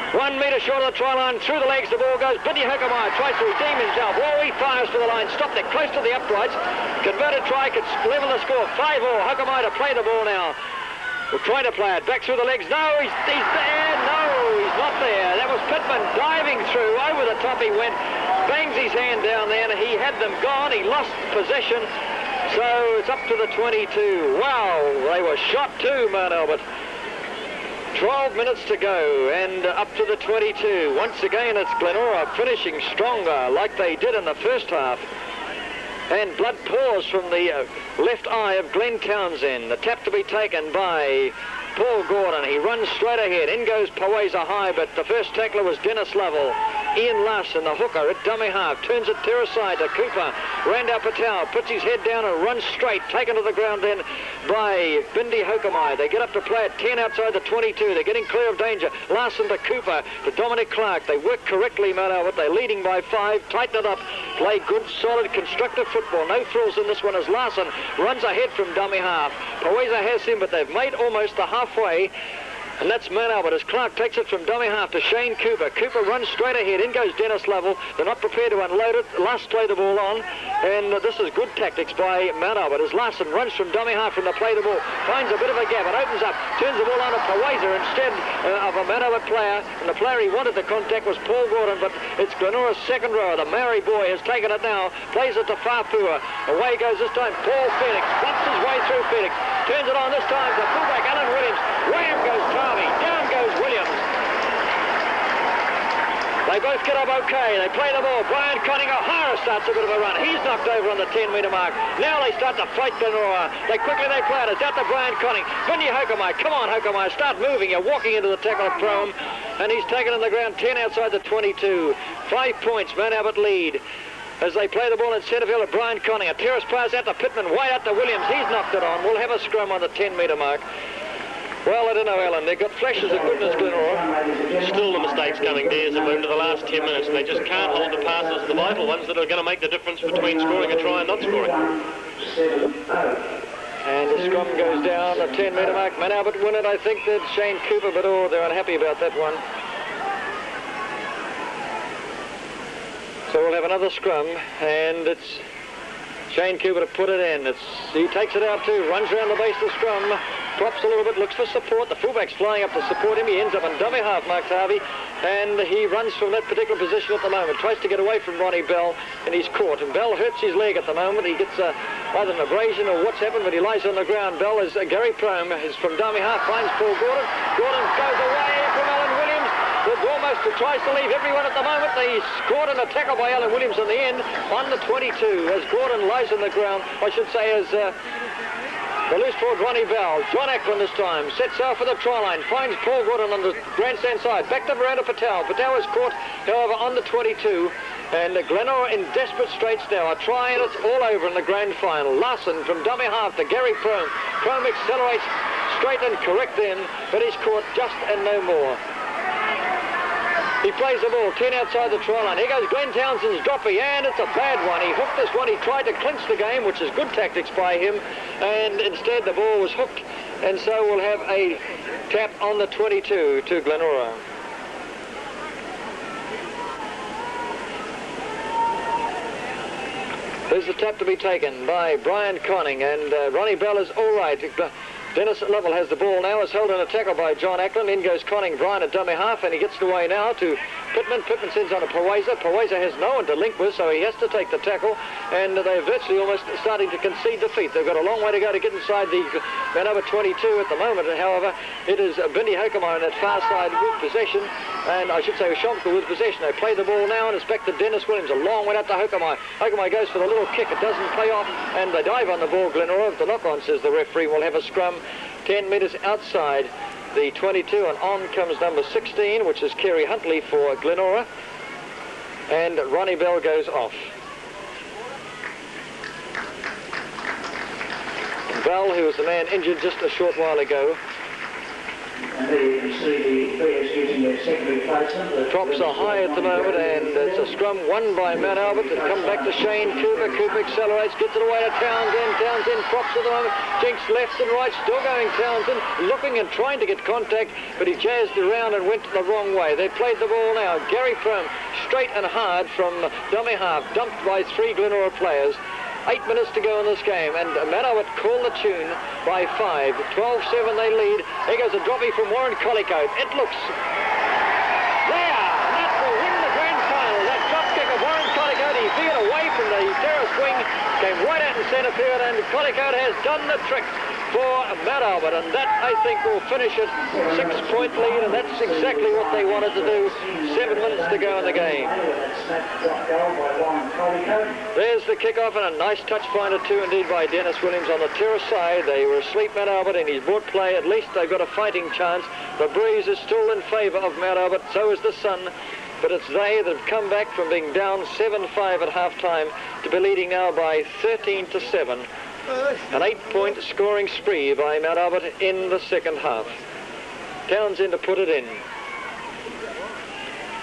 B: 1 metre short of the try line, through the legs, the ball goes. Bindi Hokamai tries to redeem himself. Oh, he fires for the line, stopped it close to the uprights. Converted try, could level the score. 5-all. Hokamai to play the ball now. We're trying to play it back through the legs. No, he's there. No, he's not there. That was Pittman diving through. Over the top he went. Bangs his hand down there, and he had them gone. He lost possession. So it's up to the 22. Wow, they were shot too, Mount Albert. 12 minutes to go, and up to the 22. Once again, it's Glenora finishing stronger like they did in the first half. And blood pours from the left eye of Glenn Townsend. The tap to be taken by Paul Gordon. He runs straight ahead. In goes Paweza high, but the first tackler was Dennis Lovell. Ian Larson, the hooker, at dummy half, turns it terrace side to Cooper. Randall Patel puts his head down and runs straight, taken to the ground then by Bindi Hokamai. They get up to play at 10 outside the 22. They're getting clear of danger. Larson to Cooper, to Dominic Clark. They work correctly, Mount Albert. They're leading by 5. Tighten it up. Play good, solid, constructive football. No frills in this one as Larson runs ahead from dummy half. Paweza has him, but they've made almost the halfway. And that's Mount Albert as Clark takes it from dummy half to Shane Cooper. Cooper runs straight ahead. In goes Dennis Lovell. They're not prepared to unload it. Last play the ball on. And this is good tactics by Mount Albert as Larson runs from dummy half from the play the ball, finds a bit of a gap, it opens up, turns the ball on to Paweza instead of a Mount Albert player, and the player he wanted the contact was Paul Gordon, but it's Glenora's second rower. The Maori boy has taken it now, plays it to Fafua. Away goes this time Paul Felix, bumps his way through Felix, turns it on this time to fullback Alan Williams. Wham goes Tarvey, down goes Williams. They both get up okay. They play the ball. Brian Conning O'Hara starts a bit of a run. He's knocked over on the 10-metre mark. Now they start to fight Glenora. They play it. It's out to Brian Conning. Vinny Hoekemeyer. Come on, Hoekemeyer. Start moving. You're walking into the tackle of Prohm. And he's taken on the ground 10 outside the 22. 5 points. Mount Albert lead. As they play the ball in centre field at Brian Conning. A terrace pass out to Pittman. Way out to Williams. He's knocked it on. We'll have a scrum on the 10-metre mark. Well, I don't know, Alan. They've got flashes of goodness, Glenora.
A: Still the mistakes coming, Des, into the last 10 minutes. They just can't hold the passes, the vital ones that are going to make the difference between scoring a try and not scoring.
B: And the scrum goes down, the 10-metre mark. Mount Albert win it, I think, that Shane Cooper, but they're unhappy about that one. So we'll have another scrum, and it's Shane Cooper to put it in. He takes it out too, runs around the base of the scrum, drops a little bit, looks for support. The fullback's flying up to support him. He ends up on dummy half, Mark Harvey, and he runs from that particular position at the moment. Tries to get away from Ronnie Bell, and he's caught. And Bell hurts his leg at the moment. He gets either an abrasion or what's happened, but he lies on the ground. Bell is Gary Prohm is from dummy half, finds Paul Gordon. Gordon goes away from Alan Williams. Almost tries to leave everyone at the moment. He's caught in a tackle by Alan Williams in the end on the 22 as Gordon lies on the ground. I should say as the loose forward Ronnie Bell. John Ackland this time sets out for the try line, finds Paul Gordon on the grandstand side. Back to Miranda Patel. Patel is caught, however, on the 22. And Glenora in desperate straits now. A try and it's all over in the grand final. Larson from dummy half to Gary Prohm. Prohm accelerates straight and correct then, but he's caught just and no more. He plays the ball, 10 outside the try line. Here goes Glenn Townsend's droppy, and it's a bad one. He hooked this one. He tried to clinch the game, which is good tactics by him, and instead the ball was hooked, and so we'll have a tap on the 22 to Glenora. There's the tap to be taken by Brian Conning, and Ronnie Bell is all right. Dennis Lovell has the ball now. Is held in a tackle by John Ackland. In goes Conning. Brian at dummy half, and he gets away now to Pittman. Pittman sends on to Paweza. Paweza has no one to link with, so he has to take the tackle, and they're virtually almost starting to concede defeat. They've got a long way to go to get inside the man over 22 at the moment. However, it is Bindi Hoekemeyer on that far side with possession, and I should say Shomka with possession. They play the ball now, and it's back to Dennis Williams. A long way up to Hoekemeyer. Hoekemeyer goes for the little kick. It doesn't play off, and they dive on the ball, Glenora. The knock-on, says the referee. We'll have a scrum 10 metres outside the 22, and on comes number 16, which is Kerry Huntley for Glenora, and Ronnie Bell goes off. Bell, who was the man injured just a short while ago, props are high at the moment, and it's a scrum won by Mount Albert. They come back to Shane Cooper. Cooper accelerates, gets it away to Townsend. Townsend props at the moment. Jinks left and right, still going Townsend, looking and trying to get contact, but he jazzed around and went the wrong way. They played the ball now. Gary Prohm, straight and hard from dummy half, dumped by 3 Glenora players. 8 minutes to go in this game, and Mount Albert call the tune by 5. 12-7 they lead. Here goes a droppy from Warren Collicote. It looks there. That will win the grand final. That drop kick of Warren Collicote. He veered away from the terrace wing, came right out in centre field, and Collicote has done the trick for Mount Albert, and that, I think, will finish it. 6-point lead, and that's exactly what they wanted to do. 7 minutes to go in the game. There's the kickoff, and a nice touch finder too, indeed, by Dennis Williams on the terrace side. They were asleep, Mount Albert, and he's brought play. At least they've got a fighting chance. The breeze is still in favour of Mount Albert, so is the sun. But it's they that have come back from being down 7-5 at half-time to be leading now by 13-7. An 8-point scoring spree by Mount Albert in the second half. Townsend to put it in.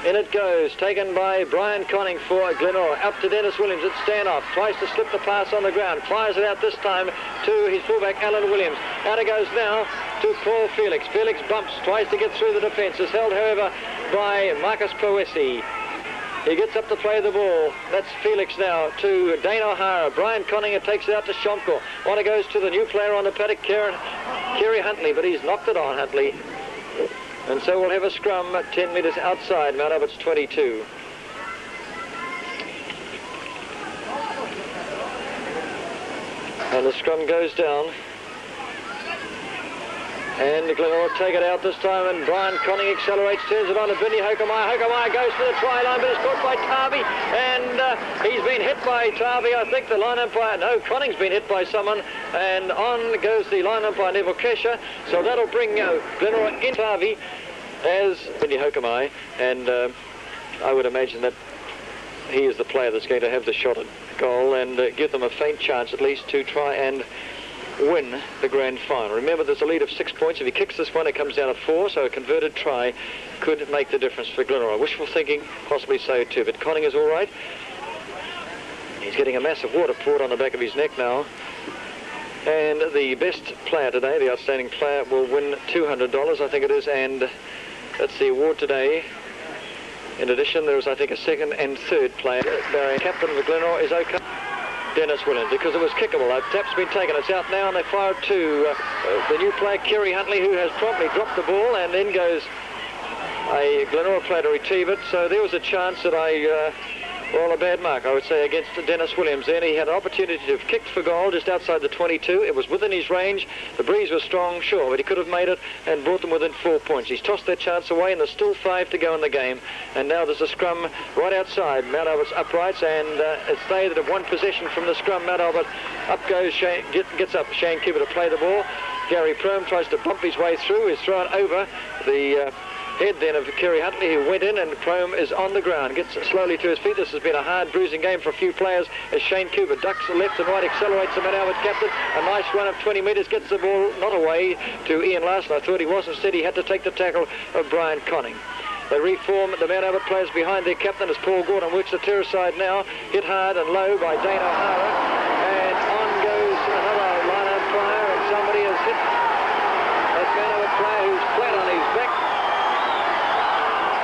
B: In it goes, taken by Brian Conning for Glenora. Up to Dennis Williams at standoff. Tries to slip the pass on the ground. Fires it out this time to his fullback, Alan Williams. Out it goes now to Paul Felix. Felix bumps, tries to get through the defence. Is held, however, by Marcus Poesi. He gets up to play the ball. That's Felix now to Dane O'Hara. Brian Conninger takes it out to Shomko. On it goes to the new player on the paddock, Kerry Huntley, but he's knocked it on, Huntley. And so we'll have a scrum 10 metres outside Mount Albert's 22. And the scrum goes down. And Glenora take it out this time, and Brian Conning accelerates, turns it on to Vinnie Hoekemeyer. Hoekemeyer goes for the try line, but it's caught by Tarvey, and he's been hit by Tarvey. I think the line umpire, no, Conning's been hit by someone, and on goes the line umpire, Neville Kesher. So that'll bring Glenora in Tarvey as Vinnie Hoekemeyer, and I would imagine that he is the player that's going to have the shot at goal and give them a faint chance at least to try and win the grand final. Remember, there's a lead of 6 points. If he kicks this one, it comes down to 4, so a converted try could make the difference for Glenora. Wishful thinking, possibly so too, but Conning is all right. He's getting a massive water poured on the back of his neck now. And the best player today, the outstanding player, will win $200, I think it is, and that's the award today. In addition, there is, I think, a second and third player. Barry, captain of the Glenora, is okay. Dennis Williams, because it was kickable. Tap's been taken. It's out now, and they fire it to the new player, Kerry Huntley, who has promptly dropped the ball, and then goes a Glenora player to retrieve it. So there was a chance that well, a bad mark, I would say, against Dennis Williams. Then he had an opportunity to have kicked for goal just outside the 22. It was within his range. The breeze was strong, sure, but he could have made it and brought them within 4 points. He's tossed that chance away, and there's still 5 to go in the game. And now there's a scrum right outside Mount Albert's uprights, and it's they that have won possession from the scrum. Mount Albert up goes Shane, gets up Shane Cooper to play the ball. Gary Prome tries to bump his way through. He's thrown over the head then of Kerry Huntley, who went in, and Prome is on the ground, gets slowly to his feet. This has been a hard bruising game for a few players as Shane Cooper ducks left and right, accelerates the Mount Albert captain. A nice run of 20 metres, gets the ball not away to Ian Larson. I thought he was, instead he had to take the tackle of Brian Conning. They reform the Mount Albert players behind their captain as Paul Gordon works the terrace side now, hit hard and low by Dane O'Hara, and on goes another line umpire, and somebody has hit that Mount Albert player who's flat on his back.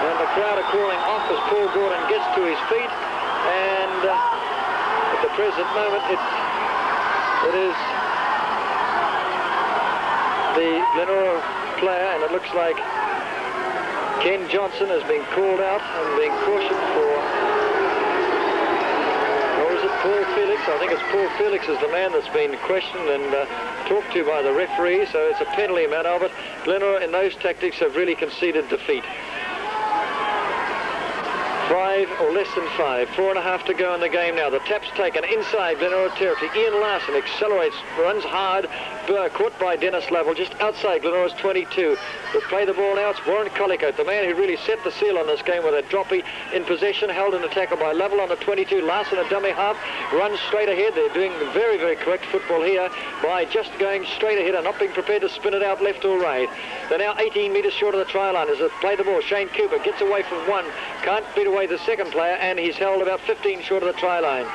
B: And the crowd are calling off as Paul Gordon gets to his feet, and at the present moment it is the Glenora player, and it looks like Ken Johnson has been called out and being cautioned for, or is it Paul Felix? I think it's Paul Felix is the man that's been questioned and talked to by the referee, so it's a penalty, Mount Albert. Glenora in those tactics have really conceded defeat. 5 or less than 5, 4.5 to go in the game now. The tap's taken inside Glenora territory. Ian Larson accelerates, runs hard, caught by Dennis Lovell just outside Glenora's 22. They'll play the ball now. It's Warren Collicoat, the man who really set the seal on this game with a droppy in possession, held in a tackle by Lovell on the 22. Larson, a dummy half, runs straight ahead. They're doing very, very correct football here by just going straight ahead and not being prepared to spin it out left or right. They're now 18 metres short of the try line as they play the ball. Shane Cooper gets away from one, can't beat away the second player, and he's held about 15 short of the try line.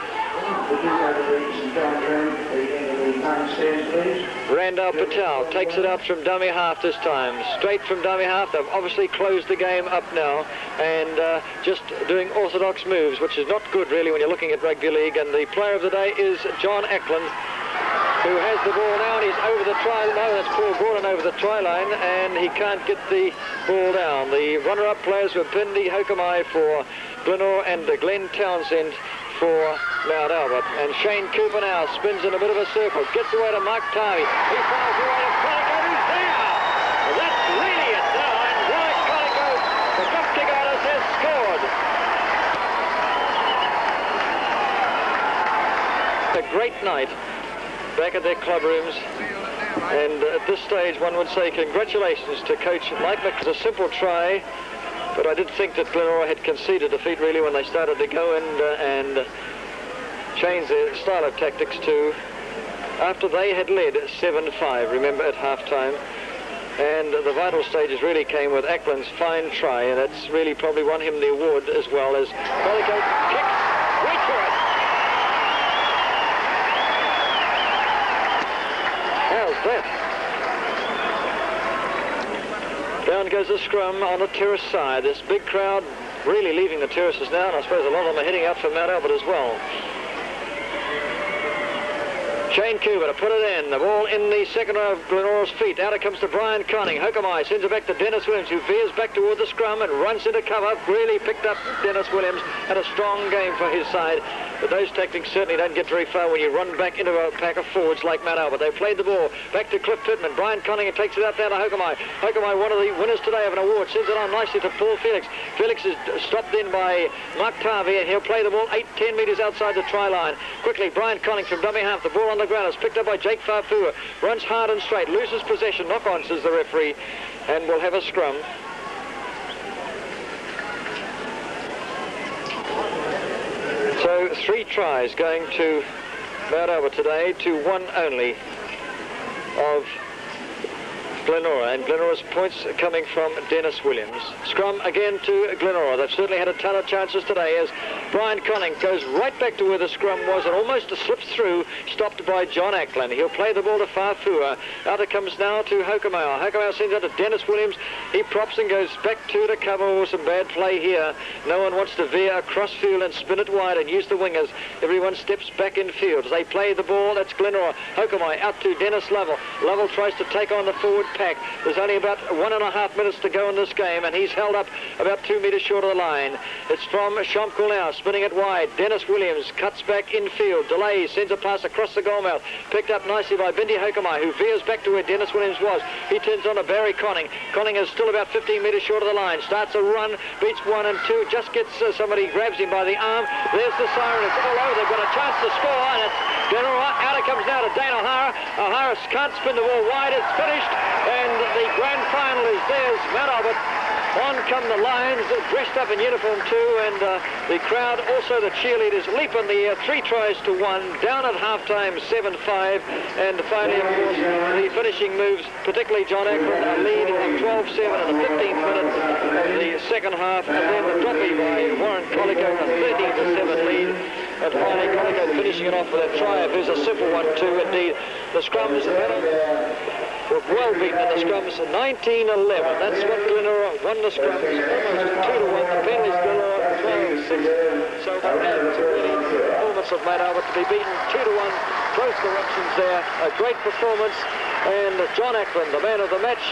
B: Randall Patel takes it out from dummy half this time, straight from dummy half. They've obviously closed the game up now and just doing orthodox moves, which is not good really when you're looking at rugby league. And the player of the day is John Ackland, who has the ball now, and he's over the try line. No, that's Paul Gordon over the try line, and he can't get the ball down. The runner-up players were Bindi Hoekemeyer for Glenora and Glenn Townsend for Mount Albert. And Shane Cooper now spins in a bit of a circle, gets away to Mark Tarvey. He fires away to Collicoat, who's there. That's really it now, and Warwick Collicoat, the drop kick artist, has scored. A great night back at their club rooms, and at this stage one would say congratulations to coach Mike Mc. It was a simple try, but I did think that Glenora had conceded defeat really when they started to go and change their style of tactics to, after they had led 7-5, remember, at half-time. And the vital stages really came with Ackland's fine try, and that's really probably won him the award, as well as Collicoat kicks, wait for it. How's that? Down goes the scrum on the terrace side. This big crowd really leaving the terraces now, and I suppose a lot of them are heading out for Mount Albert as well. Shane Cooper to put it in. The ball in the second row of Glenora's feet. Out it comes to Brian Conning. Hokamai sends it back to Dennis Williams, who veers back toward the scrum and runs into cover. Really picked up Dennis Williams. Had a strong game for his side. But those tactics certainly don't get very far when you run back into a pack of forwards like Mount Albert. They played the ball back to Cliff Pittman. Brian Conning takes it out down to Hokamai. Hokamai, one of the winners today of an award, sends it on nicely to Paul Felix. Felix is stopped in by Mark Tarvey, and he'll play the ball 8-10 metres outside the try line. Quickly, Brian Conning from dummy half. The ball on the ground is picked up by Jake Farfua. Runs hard and straight, loses possession. Knock on, says the referee, and we'll have a scrum. So 3 tries going to Mount Albert today to 1 only of Glenora, and Glenora's points coming from Dennis Williams. Scrum again to Glenora. They've certainly had a ton of chances today as Brian Conning goes right back to where the scrum was and almost slips through, stopped by John Ackland. He'll play the ball to Farfua. Out it comes now to Hokamau. Hokamau sends it to Dennis Williams. He props and goes back to the cover. Oh, some bad play here. No one wants to veer across field and spin it wide and use the wingers. Everyone steps back in field. As they play the ball, that's Glenora. Hokamau out to Dennis Lovell. Lovell tries to take on the forward pack. There's only about 1.5 minutes to go in this game, and he's held up about 2 metres short of the line. It's from culqnora, spinning it wide. Dennis Williams cuts back infield, delays, sends a pass across the goal mouth, picked up nicely by Bindi Hokamai, who veers back to where Dennis Williams was. He turns on to Barry Conning. Conning is still about 15 metres short of the line. Starts a run, beats 1 and 2, just gets somebody, grabs him by the arm. There's the siren. It's all over. They've got a chance to score, and it's Glenora. Out it comes now to Dane O'Hara. O'Hara can't spin the ball wide. It's finished, and the grand final is theirs. Mount Albert. On come the Lions, dressed up in uniform too, and the crowd, also the cheerleaders, leap in the air. 3 tries to 1, down at half-time 7-5, and finally, of course, the finishing moves, particularly John Ackland, a lead of 12-7 in the 15th minute of the second half, and then the droppy by Warren Collico, a 13-7 lead. And finally, Collico finishing it off with a try. It was a simple one too, indeed. The scrums were well beaten in the scrums, 19-11. That's what Glenora won the scrums, almost 2-1. The penalties, Glenora 12-6. So that adds to the performance of Mount Albert to be beaten 2-1. Close directions there. A great performance. And John Ackland, the man of the match.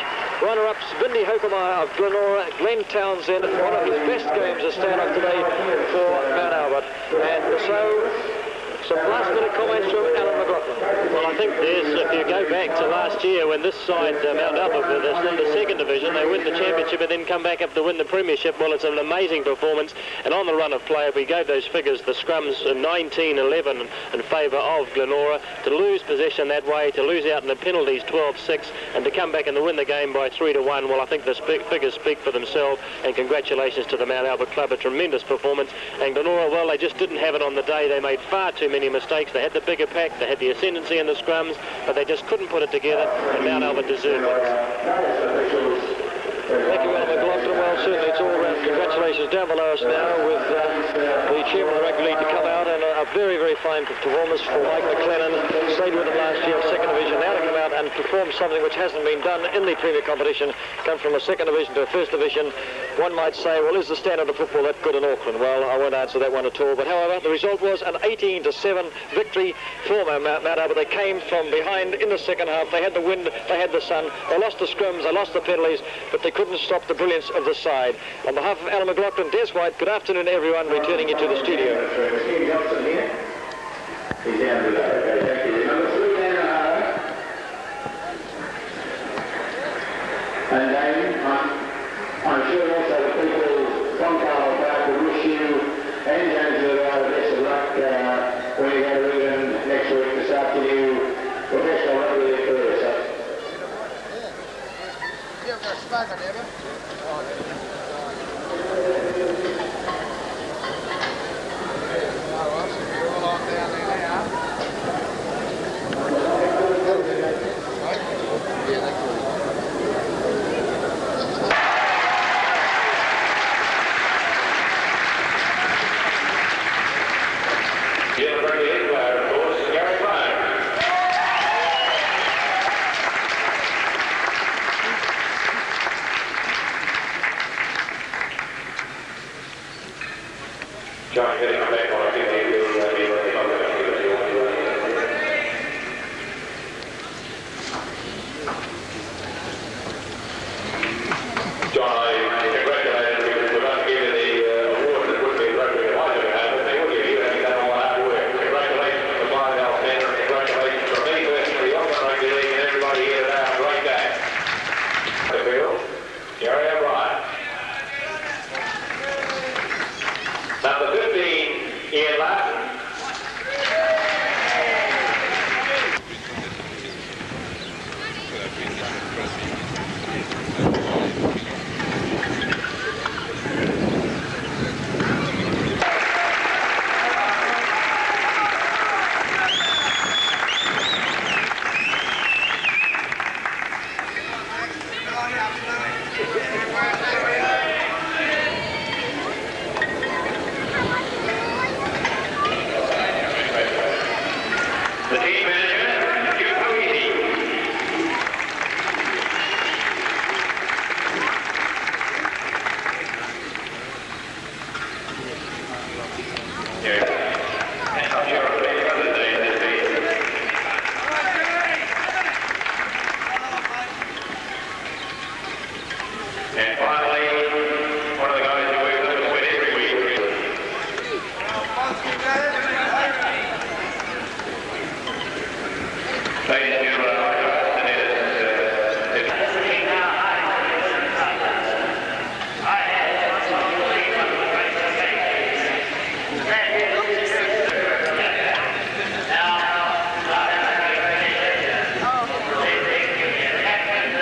B: Runner-ups, Bindi Hokamai of Glenora, Glenn Townsend, one of his best games as stand-up today for Mount Albert. And so, some last-minute comments from Alan McLaughlin.
A: Well, I think if you go back to last year when this side, Mount Albert, were in the second division, they win the championship and then come back up to win the premiership. Well, it's an amazing performance. And on the run of play, if we gave those figures, the scrums 19-11 in favour of Glenora. To lose possession that way, to lose out in the penalties 12-6, and to come back and to win the game by 3-1, well, I think the figures speak for themselves. And congratulations to the Mount Albert club, a tremendous performance. And Glenora, well, they just didn't have it on the day. They made far too many mistakes. They had the bigger pack, they had the ascendancy in the scrums, but they just couldn't put it together, and Mount Albert deserved it.
B: Thank you, Alan McLaughlin. Well, certainly it's all around congratulations down below us now with the chairman of the rugby league to come out, and a very, very fine performance for Mike McLennan. Stayed with them last year in second division, now to come out and perform something which hasn't been done in the premier competition, come from a second division to a first division. One might say, well, is the standard of football that good in Auckland? Well, I won't answer that one at all, but however, the result was an 18-7 victory for Mount Albert. They came from behind in the second half. They had the wind, they had the sun, they lost the scrims, they lost the penalties, but they couldn't stop the brilliance of the side. On behalf of Alan McLaughlin, Des White, good afternoon everyone, returning you to the studio.
D: And I'm sure also the people from Carlo Park will wish you and James the best of luck when you go to England next week to start your new professional rugby league career. So.
E: You've got a smoke on there,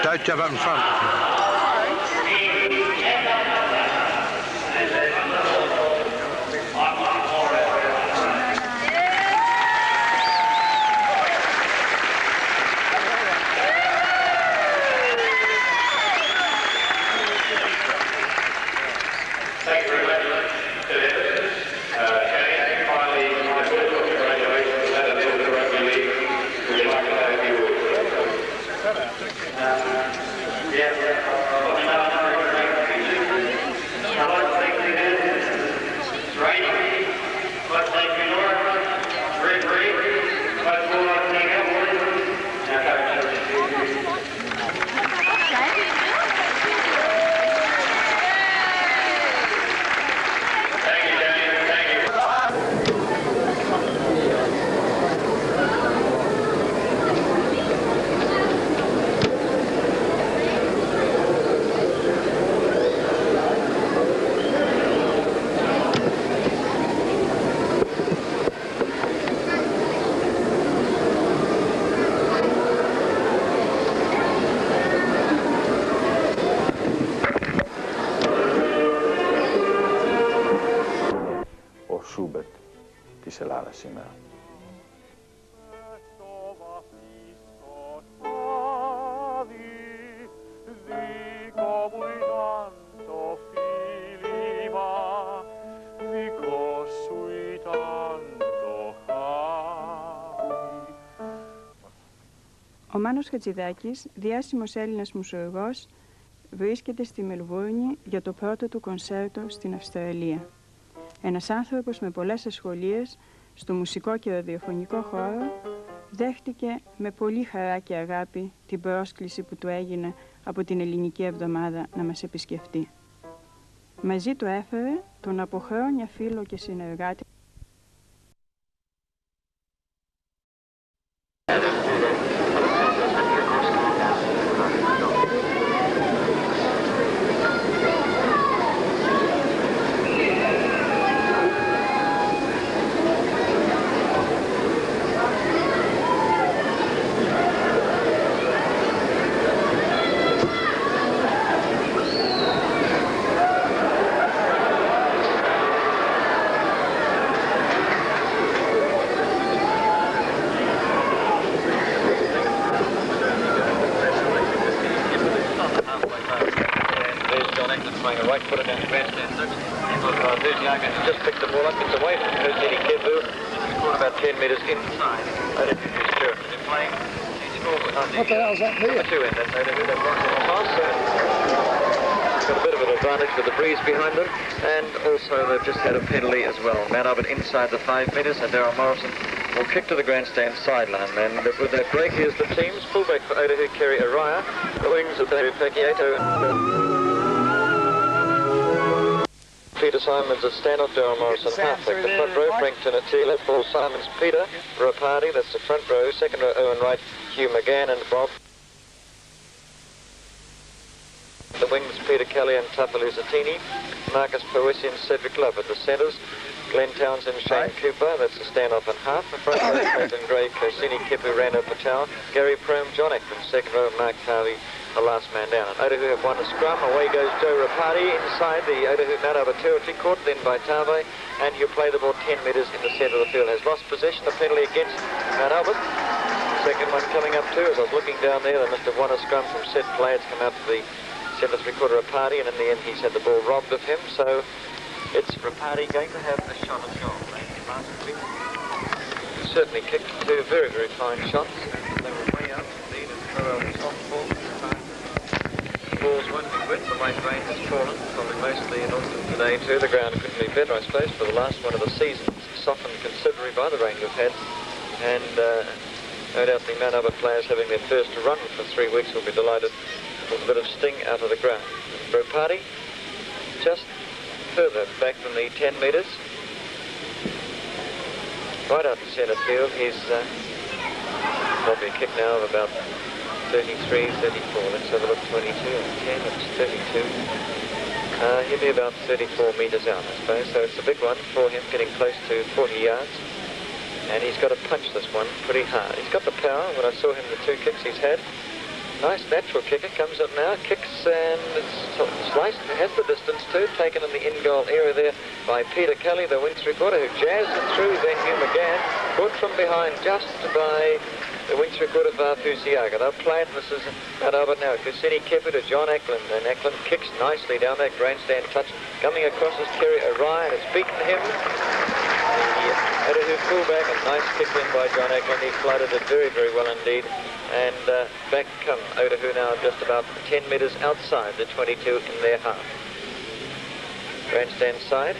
E: Don't jump up in front.
F: της Ελλάδας σήμερα.
G: Ο Μάνος Χατζηδάκης, διάσημος Έλληνας μουσουργός, βρίσκεται στη Μελβούρνη για το πρώτο του κονσέρτο στην Αυστραλία. Ένας άνθρωπος με πολλές ασχολίες στο μουσικό και ραδιοφωνικό χώρο δέχτηκε με πολύ χαρά και αγάπη την πρόσκληση που του έγινε από την Ελληνική Εβδομάδα να μας επισκεφτεί. Μαζί του έφερε τον από χρόνια φίλο και συνεργάτη
B: What the hell's that here? Got a bit of an advantage with the breeze behind them, and also they've just had a penalty as well. Mount Albert inside the 5 metres, and Darryl Morrison will kick to the grandstand sideline. And with that break, here's the teams. Fullback for Otahu, Kerry Araya. The wings of David Pacquiato. Peter Simons at standoff, Darryl Morrison halfback. The front row, Frank Tennessee, left ball Simons, Peter Rapati, that's the front row. Second row, Owen Wright, Hugh McGann and Bob. The wings, Peter Kelly and Tapalu Zatini. Marcus Powesi and Cedric Love at the centres. Glenn Townsend, Shane Cooper, that's the standoff and half. The front row, Clayton Gray, Kosini, Kipu, Rando Patel, Gary Prome, John Ackman. Second row, Mark Carvey, the last man down. And Otahu have won a scrum. Away goes Joe Rapati inside the Otahu Mount Albert territory, caught then by Tave, and he'll play the ball 10 metres in the centre of the field. Has lost possession, the penalty against Mount Albert. Second one coming up too. As I was looking down there, they must have won a scrum from set play. It's come out to the centre three-quarter Rapati, and in the end he's had the ball robbed of him. So it's Rapati going to have a shot at goal. certainly kicked two very, very fine shots. They were way out indeed, and throw a soft ball. The balls won't be wet, the light rain has fallen, probably mostly in autumn today too. The ground couldn't be better, I suppose, for the last one of the season. Softened considerably by the rain we've had, and no doubt the Mount Albert players having their first run for 3 weeks will be delighted with a bit of sting out of the ground. Party just further back than the 10 metres, right out to centre field. He's probably a kick now of about 33, 34. Let's have a look. 22 and 10. It's 32. He'll be about 34 metres out, I suppose. So it's a big one for him, getting close to 40 yards. And he's got to punch this one pretty hard. He's got the power. When I saw him, the 2 kicks he's had. Nice natural kicker, comes up now, kicks and it's sliced, has the distance too, taken in the in-goal area there by Peter Kelly, the wing three-quarter, who jazzed it through, then Hugh McGann, caught from behind just by the wing three-quarter Vafusiaga. They'll play it, this is Mount Albert now, Kusini Kepu to John Eklund, and Eklund kicks nicely down that grandstand touch, coming across is Kerry Orion, has beaten him. The Otahu fullback, a nice kick in by John Eklund, he floated it very, very well indeed. And back come Otahu now just about 10 metres outside the 22 in their half. Grandstand side,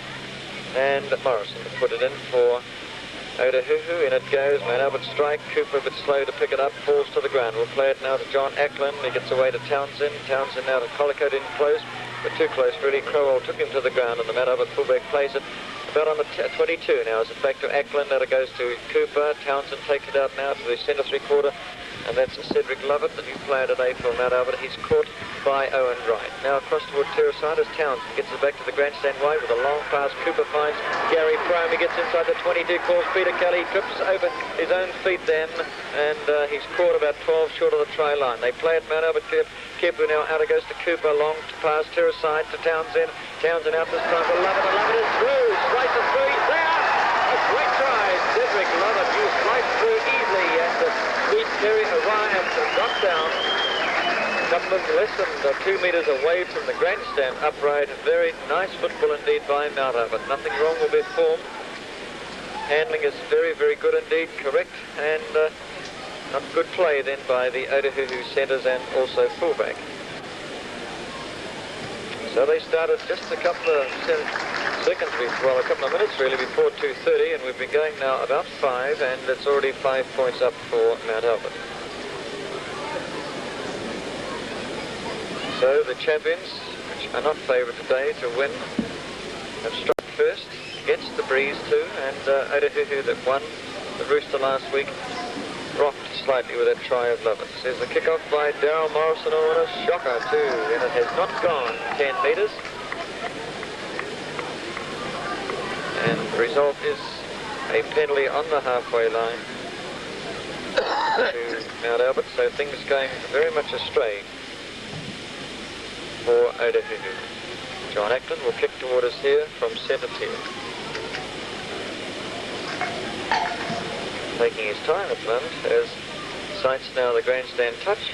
B: and Morrison to put it in for Otahu. In it goes, Mount Albert strike, Cooper a bit slow to pick it up, falls to the ground. We'll play it now to John Eklund, he gets away to Townsend. Townsend now to Colico, didn't close, but too close really. Crowell took him to the ground, and the Mount Albert fullback plays it about on the 22 now. As it's back to Eklund, now it goes to Cooper. Townsend takes it out now to the centre three-quarter. And that's Cedric Lovett, the new player today for Mount Albert. He's caught by Owen Wright. Now across toward Terraside as Townsend gets it back to the grandstand wide with a long pass. Cooper finds Gary Frome. He gets inside the 22, calls Peter Kelly, trips over his own feet then, and he's caught about 12 short of the try line. They play at Mount Albert. Kepu now out, it goes to Cooper, long to pass Terraside to Townsend. Townsend out this time for Lovett, and Lovett is through, slices through, he's there! A great try, Cedric Lovett, you slice through easily, and sweet Terry Orion dropped down. A couple of less than 2 metres away from the grandstand upright. Very nice football indeed by Mount Albert. Nothing wrong with their form. Handling is very, very good indeed, correct, and not good play then by the Otahu centres and also fullback. So they started just a couple of seconds before, well, a couple of minutes really before 2:30, and we've been going now about 5, and it's already 5 points up for Mount Albert. So the champions, which are not favoured today to win, have struck first against the breeze too, and Otahu that won the Rooster last week rocked slightly with that try of Lovett. There's the kick-off by Darryl Morrison on a shocker too, and it has not gone 10 metres. And the result is a penalty on the halfway line to Mount Albert, so things going very much astray for Otahu. John Eklund will kick toward us here from centre field. Taking his time at the moment as sights now the grandstand touch.